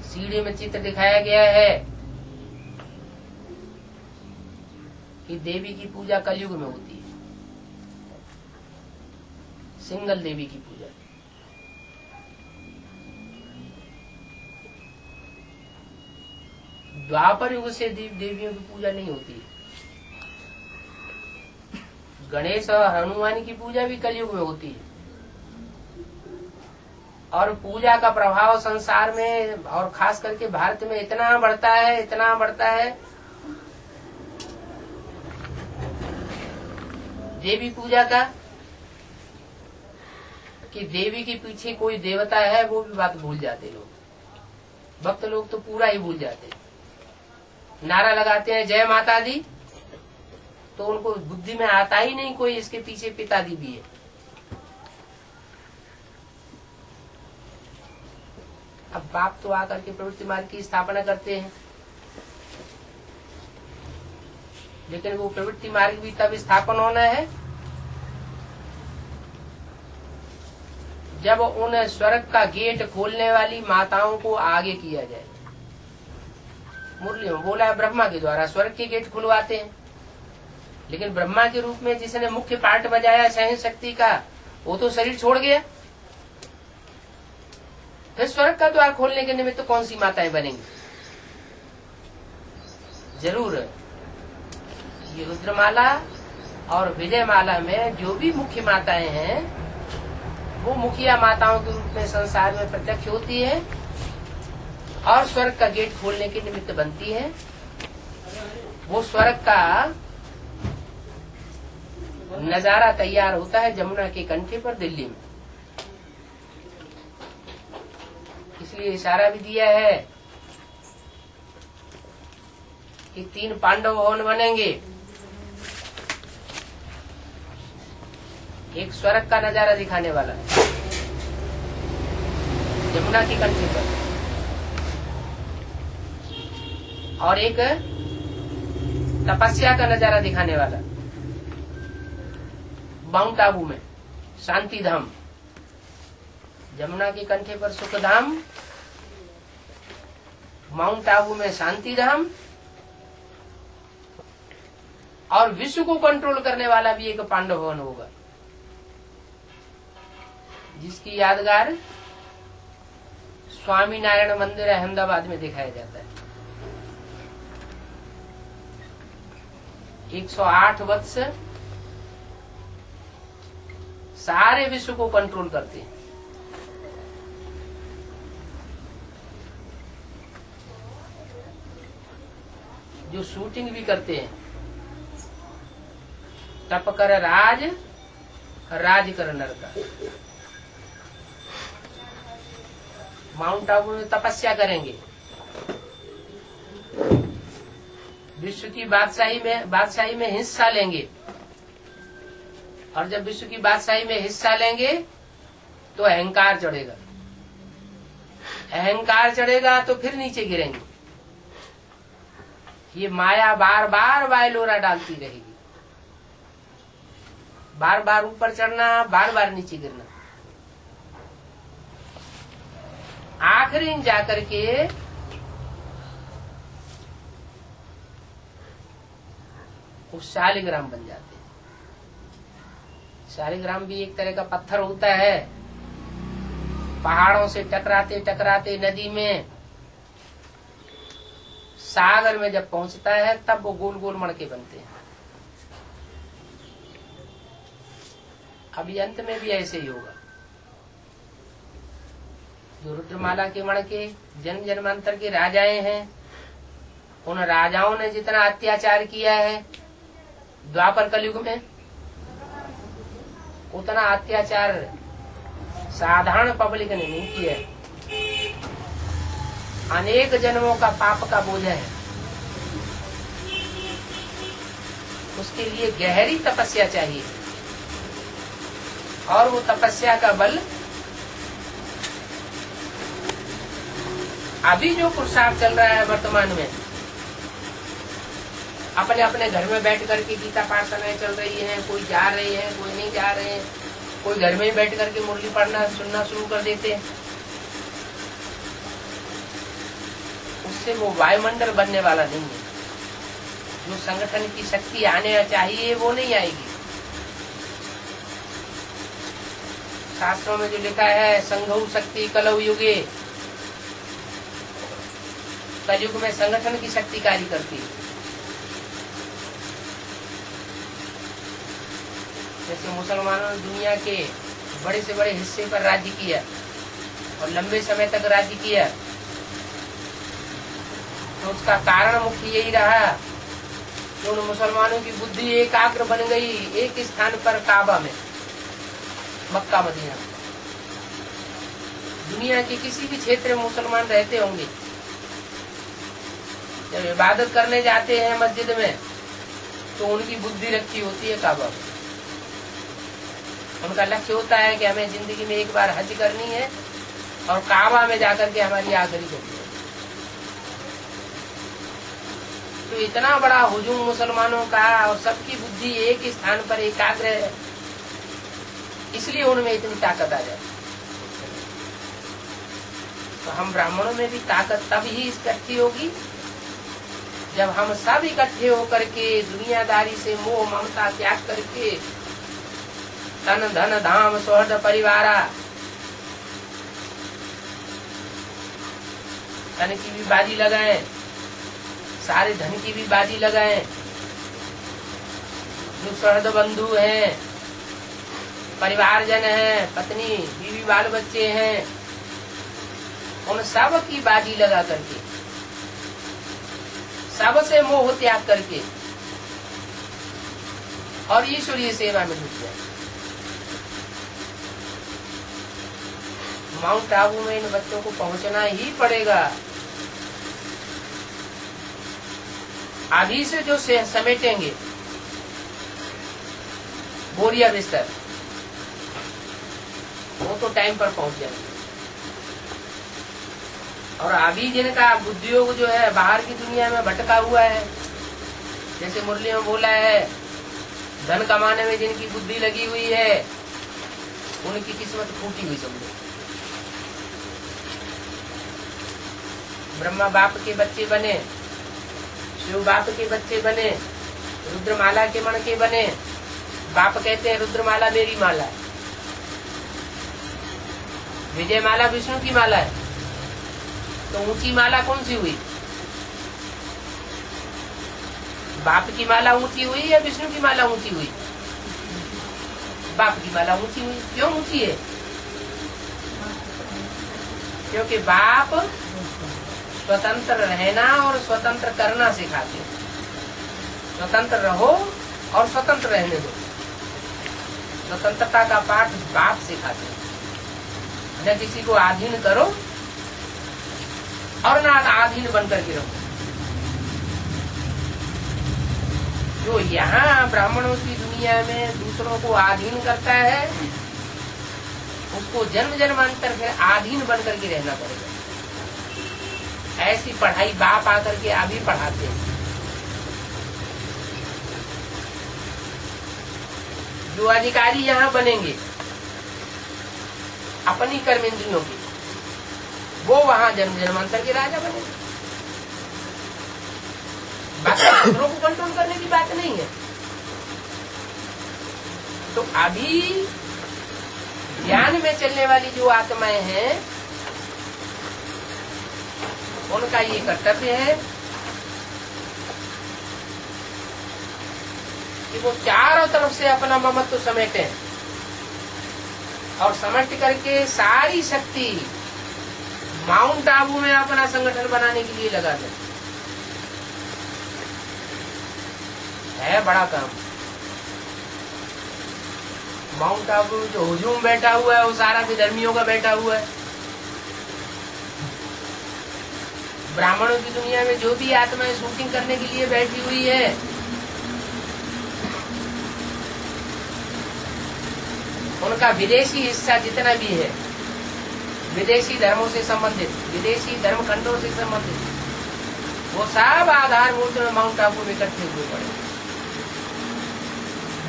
सीढ़ी में चित्र दिखाया गया है कि देवी की पूजा कलयुग में होती है, सिंगल देवी की पूजा। द्वापर युग से देवियों की पूजा नहीं होती है। गणेश और हनुमान की पूजा भी कलयुग में होती है, और पूजा का प्रभाव संसार में और खास करके भारत में इतना बढ़ता है, इतना बढ़ता है। देवी पूजा का कि देवी के पीछे कोई देवता है वो भी बात भूल जाते लोग। भक्त लोग तो पूरा ही भूल जाते, नारा लगाते हैं जय माता दी, तो उनको बुद्धि में आता ही नहीं कोई इसके पीछे पिता दी भी है। अब बाप तो आकर के प्रवृत्ति मार्ग की स्थापना करते हैं, लेकिन वो प्रवृत्ति मार्ग भी तब स्थापन होना है जब उन स्वर्ग का गेट खोलने वाली माताओं को आगे किया जाए। मुरली में बोला है ब्रह्मा के द्वारा स्वर्ग के गेट खुलवाते हैं, लेकिन ब्रह्मा के रूप में जिसने मुख्य पार्ट बजाया सहन शक्ति का, वो तो शरीर छोड़ गया। फिर स्वर्ग का द्वार खोलने के निमित्त कौन सी माताएं बनेंगी? जरूर ये रुद्रमाला और विजयमाला में जो भी मुख्य माताएं हैं वो मुखिया माताओं के रूप में संसार में प्रत्यक्ष होती है और स्वर्ग का गेट खोलने के निमित्त बनती है। वो स्वर्ग का नजारा तैयार होता है जमुना के कंठे पर दिल्ली में। इसलिए इशारा भी दिया है कि 3 पांडव भवन बनेंगे। एक स्वर्ग का नजारा दिखाने वाला यमुना की कंठी पर, और एक तपस्या का नजारा दिखाने वाला माउंट आबू में शांति धाम। यमुना के कंठे पर सुख धाम, माउंट आबू में शांति धाम, और विश्व को कंट्रोल करने वाला भी एक पांडव भवन होगा जिसकी यादगार स्वामी नारायण मंदिर अहमदाबाद में दिखाया जाता है। 108 वत्स सारे विश्व को कंट्रोल करते हैं। जो शूटिंग भी करते हैं, तप कर राज, राज कर नर का। माउंट आबू में तपस्या करेंगे, विश्व की बादशाही में हिस्सा लेंगे, और जब विश्व की बादशाही में हिस्सा लेंगे तो अहंकार चढ़ेगा, अहंकार चढ़ेगा तो फिर नीचे गिरेंगे। ये माया बार बार वायलोरा डालती रहेगी, बार बार ऊपर चढ़ना, बार बार नीचे गिरना। आखिरी जाकर के वो शालिग्राम बन जाते हैं। शालिग्राम भी एक तरह का पत्थर होता है, पहाड़ों से टकराते टकराते नदी में, सागर में जब पहुंचता है तब वो गोल गोल मणके बनते हैं। अभी अंत में भी ऐसे ही होगा। जो रुद्रमाला के मणके जन्म जन्मांतर के राजाएं हैं, उन राजाओं ने जितना अत्याचार किया है द्वापर कलयुग में, उतना अत्याचार साधारण पब्लिक ने नहीं किया है। अनेक जन्मों का पाप का बोझ है, उसके लिए गहरी तपस्या चाहिए, और वो तपस्या का बल अभी जो पुरुषार्थ चल रहा है वर्तमान में, अपने अपने घर में बैठ करके गीता पाठशालाएं चल रही हैं, कोई जा रहे हैं, कोई नहीं जा रहे हैं, कोई घर में ही बैठ करके मुरली पढ़ना सुनना शुरू कर देते हैं। उससे वो वायुमंडल बनने वाला नहीं है। जो संगठन की शक्ति आने चाहिए वो नहीं आएगी। शास्त्रों में जो लिखा है संघौ शक्ति कलौ युगे, कलयुग में संगठन की शक्ति कार्य करती है। जैसे मुसलमानों ने दुनिया के बड़े से बड़े हिस्से पर राज्य किया और लंबे समय तक राज्य किया, तो उसका कारण मुख्य यही रहा कि उन मुसलमानों की बुद्धि एकाग्र बन गई एक स्थान पर, काबा में, मक्का मदीना। दुनिया के किसी भी क्षेत्र में मुसलमान रहते होंगे, जब इबादत करने जाते हैं मस्जिद में तो उनकी बुद्धि रखी होती है काबा में। उनका लक्ष्य होता है कि हमें जिंदगी में एक बार हज करनी है और काबा में जाकर के हमारी आखिरी करनी है। तो इतना बड़ा हुजूम मुसलमानों का और सबकी बुद्धि एक स्थान पर एकाग्र है, इसलिए उनमें इतनी ताकत आ जाती। तो हम ब्राह्मणों में भी ताकत तब ही इकट्ठी होगी जब हम सब इकट्ठे होकर के दुनियादारी से मोह ममता त्याग करके तन धन धाम सौहर्द परिवारा, तन की भी बाजी लगाएं, सारे धन की भी बाजी लगाएं, जो सहृद बंधु हैं, परिवारजन हैं, पत्नी बीवी बाल बच्चे हैं, उन सब की बाजी लगा करके, सबसे मोह त्याग करके और ईश्वरीय सेवा में जुट जाए। माउंट आबू में इन बच्चों को पहुंचना ही पड़ेगा। अभी से जो समेटेंगे बोरिया बिस्तर, वो तो टाइम पर पहुंच जाएंगे। और अभी जिनका बुद्धियोग जो है बाहर की दुनिया में भटका हुआ है, जैसे मुरली में बोला है, धन कमाने में जिनकी बुद्धि लगी हुई है, उनकी किस्मत फूटी हुई समझो। ब्रह्मा बाप के बच्चे बने, शिव बाप के बच्चे बने, रुद्रमाला के मण के बने। बाप कहते हैं रुद्रमाला मेरी माला है, विजय माला विष्णु की माला है, तो ऊंची माला कौन सी हुई? बाप की माला ऊंची हुई या विष्णु की माला ऊंची हुई? बाप की माला ऊंची हुई। क्यों ऊंची है? क्योंकि बाप स्वतंत्र रहना और स्वतंत्र करना सिखाते हैं। स्वतंत्र रहो और स्वतंत्र रहने दो। स्वतंत्रता का पाठ बाप सिखाते हैं। न किसी को अधीन करो और न अधीन बनकर के रहो। जो यहाँ ब्राह्मणों की दुनिया में दूसरों को अधीन करता है, उसको जन्म जन्मांतर फिर अधीन बनकर के रहना पड़ेगा। ऐसी पढ़ाई बाप आकर के अभी पढ़ाते हैं। जो अधिकारी यहाँ बनेंगे अपनी कर्मेंद्रियों की, वो वहाँ जन्म जन्मांतर के राजा बनेंगे। बाकी दूसरों को कंट्रोल करने की बात नहीं है। तो अभी ज्ञान में चलने वाली जो आत्माएं हैं, उनका ये कर्तव्य है कि वो चारों तरफ से अपना ममत्व समेटे और समेट करके सारी शक्ति माउंट आबू में अपना संगठन बनाने के लिए लगा दें। है बड़ा काम। माउंट आबू जो हुजूम बैठा हुआ है, वो सारा विधर्मियों का बैठा हुआ है। ब्राह्मणों की दुनिया में जो भी आत्माएं शूटिंग करने के लिए बैठी हुई है, उनका विदेशी हिस्सा जितना भी है, विदेशी धर्मों से संबंधित, विदेशी धर्म खंडों से संबंधित, वो सब आधारभूत में माउंट आबू में इकट्ठे हुए पड़े।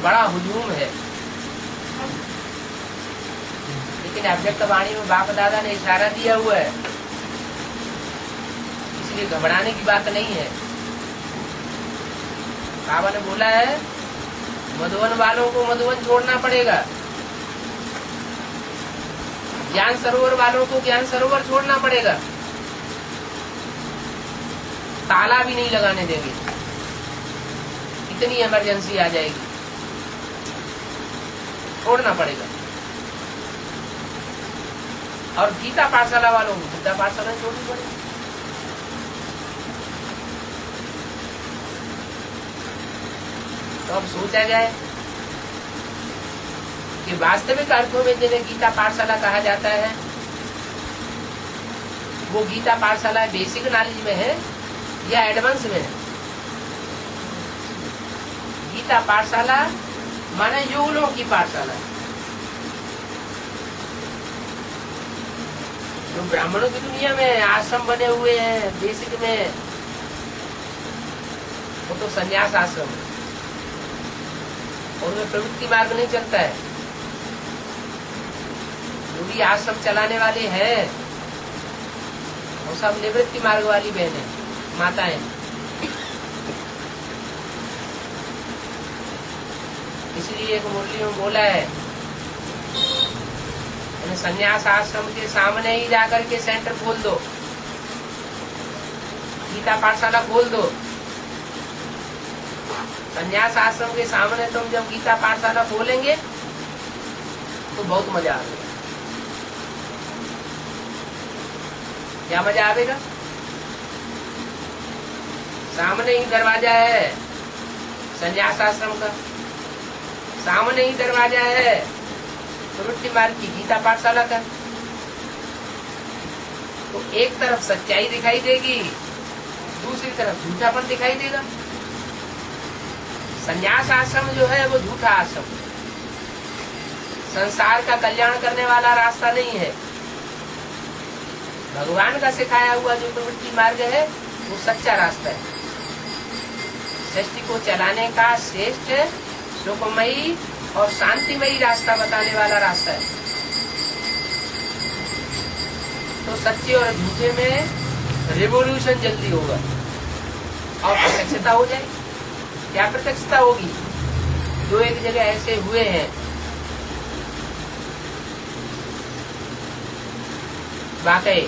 बड़ा हुजूम है। लेकिन अव्यक्त वाणी में बाप दादा ने इशारा दिया हुआ है, इसलिए घबराने की बात नहीं है। बाबा ने बोला है मधुवन वालों को मधुवन छोड़ना पड़ेगा, ज्ञान सरोवर वालों को ज्ञान सरोवर छोड़ना पड़ेगा, ताला भी नहीं लगाने देंगे, इतनी इमरजेंसी आ जाएगी, छोड़ना पड़ेगा। और गीता पाठशाला वालों को गीता पाठशाला छोड़नी पड़ेगी। तो अब सोचा जाए कि वास्तविक अर्थों में जिन्हें गीता पाठशाला कहा जाता है, वो गीता पाठशाला बेसिक नॉलेज में है या एडवांस में है? गीता पाठशाला माने योगलों की पाठशाला। जो ब्राह्मणों की दुनिया में आश्रम बने हुए हैं बेसिक में, वो तो संन्यास आश्रम है, और उनमें प्रवृत्ति मार्ग नहीं चलता है। जो भी आश्रम चलाने वाले हैं, वो सब निवृत्ति मार्ग वाली बहनें, माताएं। इसलिए एक मुरली में बोला है, संन्यास आश्रम के सामने ही जाकर के सेंटर खोल दो, गीता पाठशाला खोल दो, संन्यास आश्रम के सामने तुम जब गीता पाठशाला खोलेंगे तो बहुत मजा आएगा। क्या मजा आएगा? सामने ही दरवाजा है संन्यास आश्रम का, सामने ही दरवाजा है प्रवृत्ति मार्ग की गीता पाठशाला का। तो एक तरफ सच्चाई दिखाई देगी, दूसरी तरफ झूठापन दिखाई देगा। संन्यास आश्रम जो है वो झूठा आश्रम, संसार का कल्याण करने वाला रास्ता नहीं है। भगवान का सिखाया हुआ जो प्रवृत्ति मार्ग है वो सच्चा रास्ता है, सृष्टि को चलाने का श्रेष्ठ, सुखमयी और शांतिमयी रास्ता बताने वाला रास्ता है। तो सच्चे और झूठे में रिवोल्यूशन जल्दी होगा और प्रत्यक्षता हो जाएगी। क्या प्रत्यक्षता होगी? जो एक जगह ऐसे हुए हैं, वाकई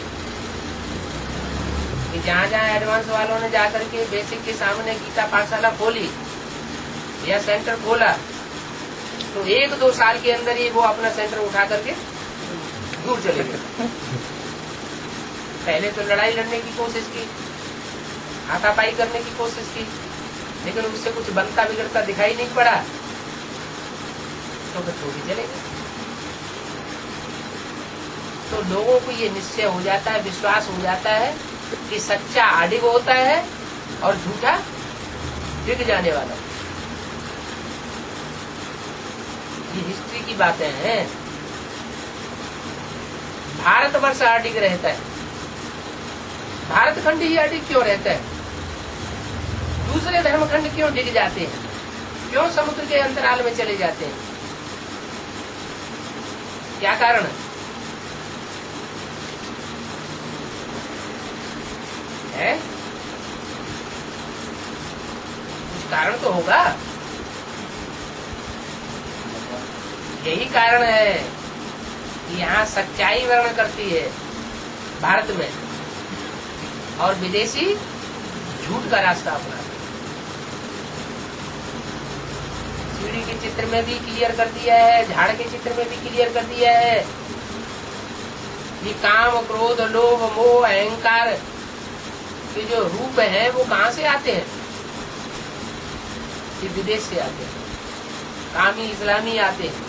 कि जहाँ जहाँ एडवांस वालों ने जाकर के बेसिक के सामने गीता पाठशाला खोली या सेंटर खोला, तो 1-2 साल के अंदर ही वो अपना सेंटर उठा करके दूर चले गए। पहले तो लड़ाई लड़ने की कोशिश की, हाथापाई करने की कोशिश की, लेकिन उससे कुछ बनता बिगड़ता दिखाई नहीं पड़ा, तो फिर छोड़ के चले गए। तो लोगों को ये निश्चय हो जाता है, विश्वास हो जाता है कि सच्चा अडिग होता है और झूठा डिग जाने वाला। ये हिस्ट्री की बातें हैं। भारतवर्ष अडिग रहता है, भारत खंड ही अडिग क्यों रहता है? दूसरे धर्म खंड क्यों डिग जाते हैं? क्यों समुद्र के अंतराल में चले जाते हैं? क्या कारण है? कुछ कारण तो होगा। यही कारण है कि यहाँ सच्चाई वर्ण करती है भारत में, और विदेशी झूठ का रास्ता अपनाते। सीढ़ी के चित्र में भी क्लियर कर दिया है, झाड़ के चित्र में भी क्लियर कर दिया है कि काम, क्रोध, लोभ, मोह, अहंकार के जो रूप हैं वो कहाँ से आते हैं? ये विदेश से आते हैं। कामी इस्लामी आते हैं,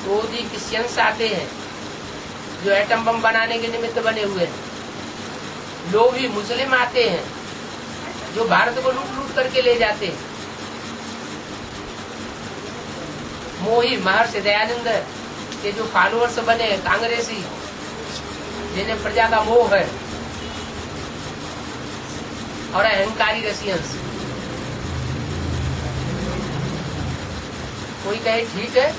क्रोधी क्रिश्चियंस आते हैं जो एटम बम बनाने के निमित्त बने हुए हैं, लोभी मुस्लिम आते हैं जो भारत को लूट लूट करके ले जाते हैं, मोही महर्षि दयानंद के जो फॉलोअर्स बने कांग्रेसी, जिन्हें प्रजा का मोह है, और अहंकारी रशियंस। कोई कहे ठीक है,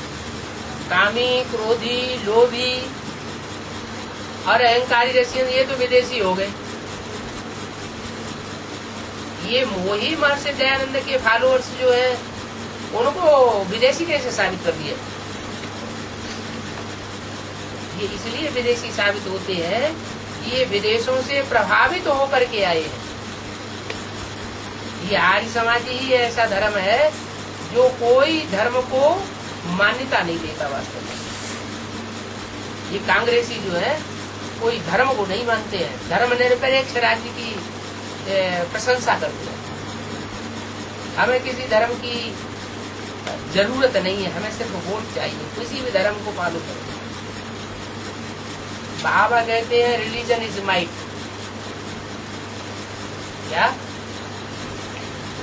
कामी, क्रोधी, लोभी और अहंकारी रशियन ये तो विदेशी हो गए। ये मोही महर्षि दयानंद के फॉलोअर्स जो है उनको विदेशी कैसे साबित कर दिया? ये इसलिए विदेशी साबित होते हैं, ये विदेशों से प्रभावित होकर के आए हैं। ये आर्य समाज ही ऐसा धर्म है जो कोई धर्म को मान्यता नहीं देता वास्तव में। ये कांग्रेसी जो है कोई धर्म को नहीं मानते हैं, धर्मनिरपेक्ष राज्य की प्रशंसा करते हैं। हमें किसी धर्म की जरूरत नहीं है, हमें सिर्फ वोट चाहिए, किसी भी धर्म को फॉलो करें। बाबा कहते हैं रिलीजन इज माइट। क्या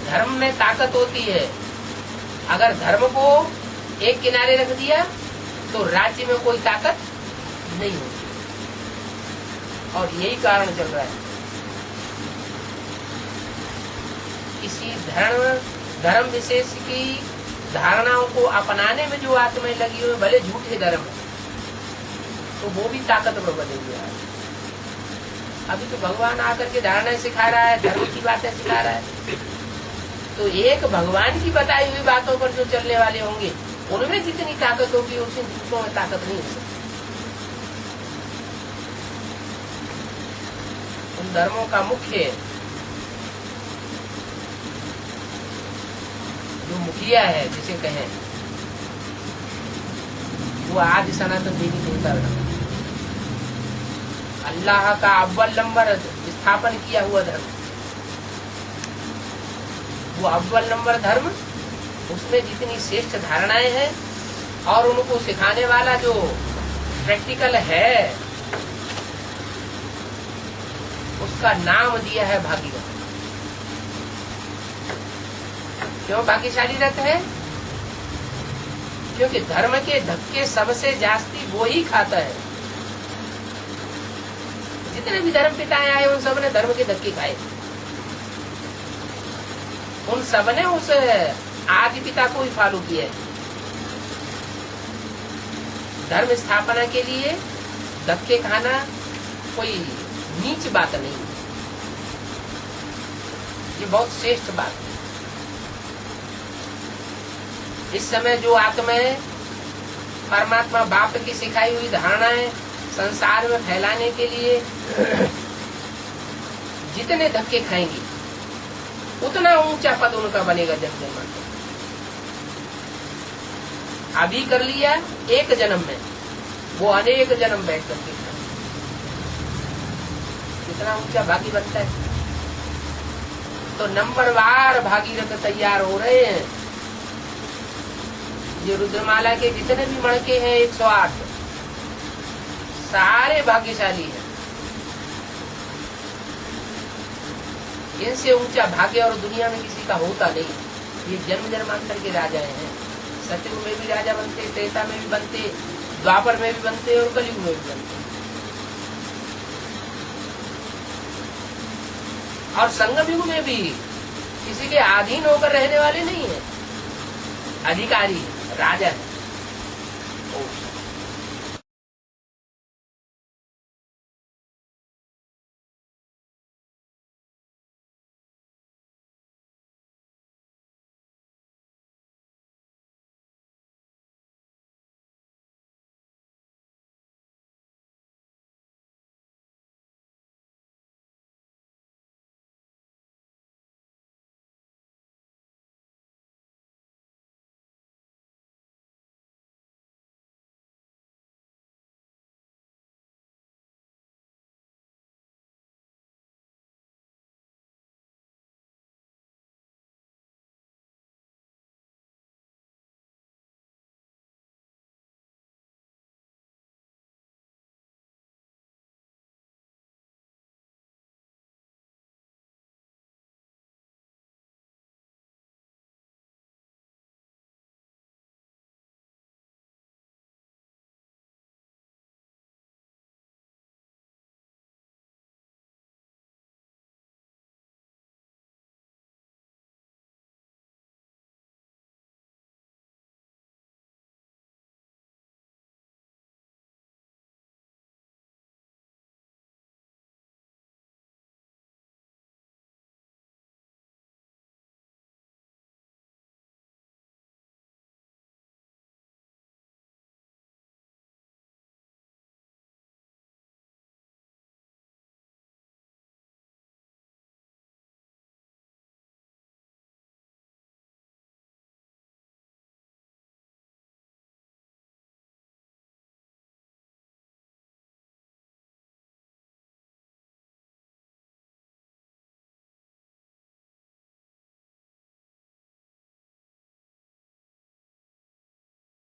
धर्म में ताकत होती है? अगर धर्म को एक किनारे रख दिया तो राज्य में कोई ताकत नहीं होती, और यही कारण चल रहा है। किसी धर्म विशेष की धारणाओं को अपनाने में जो आत्माएं लगी हुई, भले झूठे धर्म है, तो वो भी ताकतवर बने हुए हैं। अभी तो भगवान आकर के धारणाएं सिखा रहा है, धर्म की बातें सिखा रहा है। तो एक भगवान की बताई हुई बातों पर जो चलने वाले होंगे, उनमें जितनी ताकत होगी उसे दूसरों में ताकत नहीं हो सकती। उन धर्मों का मुख्य जो मुखिया है जिसे कहें, वो आज सनातन देवी देवता धर्म, अल्लाह का अव्वल नंबर स्थापन किया हुआ धर्म, वो अव्वल नंबर धर्म, उसमें जितनी श्रेष्ठ धारणाएं हैं और उनको सिखाने वाला जो प्रैक्टिकल है, उसका नाम दिया है भागीरथ। क्यों भाग्यशाली रथ है? क्योंकि धर्म के धक्के सबसे जास्ती वो ही खाता है। जितने भी धर्म पिताएं आए उन सब ने धर्म के धक्के खाए, उन सब ने उस आदि पिता को ही फॉलो किया है। धर्म स्थापना के लिए धक्के खाना कोई नीच बात नहीं, ये बहुत श्रेष्ठ बात है। इस समय जो आत्माएं परमात्मा बाप की सिखाई हुई धारणाएं संसार में फैलाने के लिए जितने धक्के खाएंगी, उतना ऊंचा पद उनका बनेगा जन्म जन्मांतर। अभी कर लिया एक जन्म में, वो अनेक जन्म बैठ करके कितना ऊंचा भागी बनता है। तो नंबरवार भागीरथ तैयार हो रहे हैं। ये रुद्रमाला के जितने भी मणके हैं 108 सारे भाग्यशाली हैं। इनसे ऊंचा भाग्य और दुनिया में किसी का होता नहीं। ये जन्म जन्मांतर के राजा हैं। सतयुग में भी राजा बनते, त्रेता में भी बनते, द्वापर में भी बनते और कलयुग में भी बनते। और संगम युग में भी किसी के अधीन होकर रहने वाले नहीं है, अधिकारी राजा है।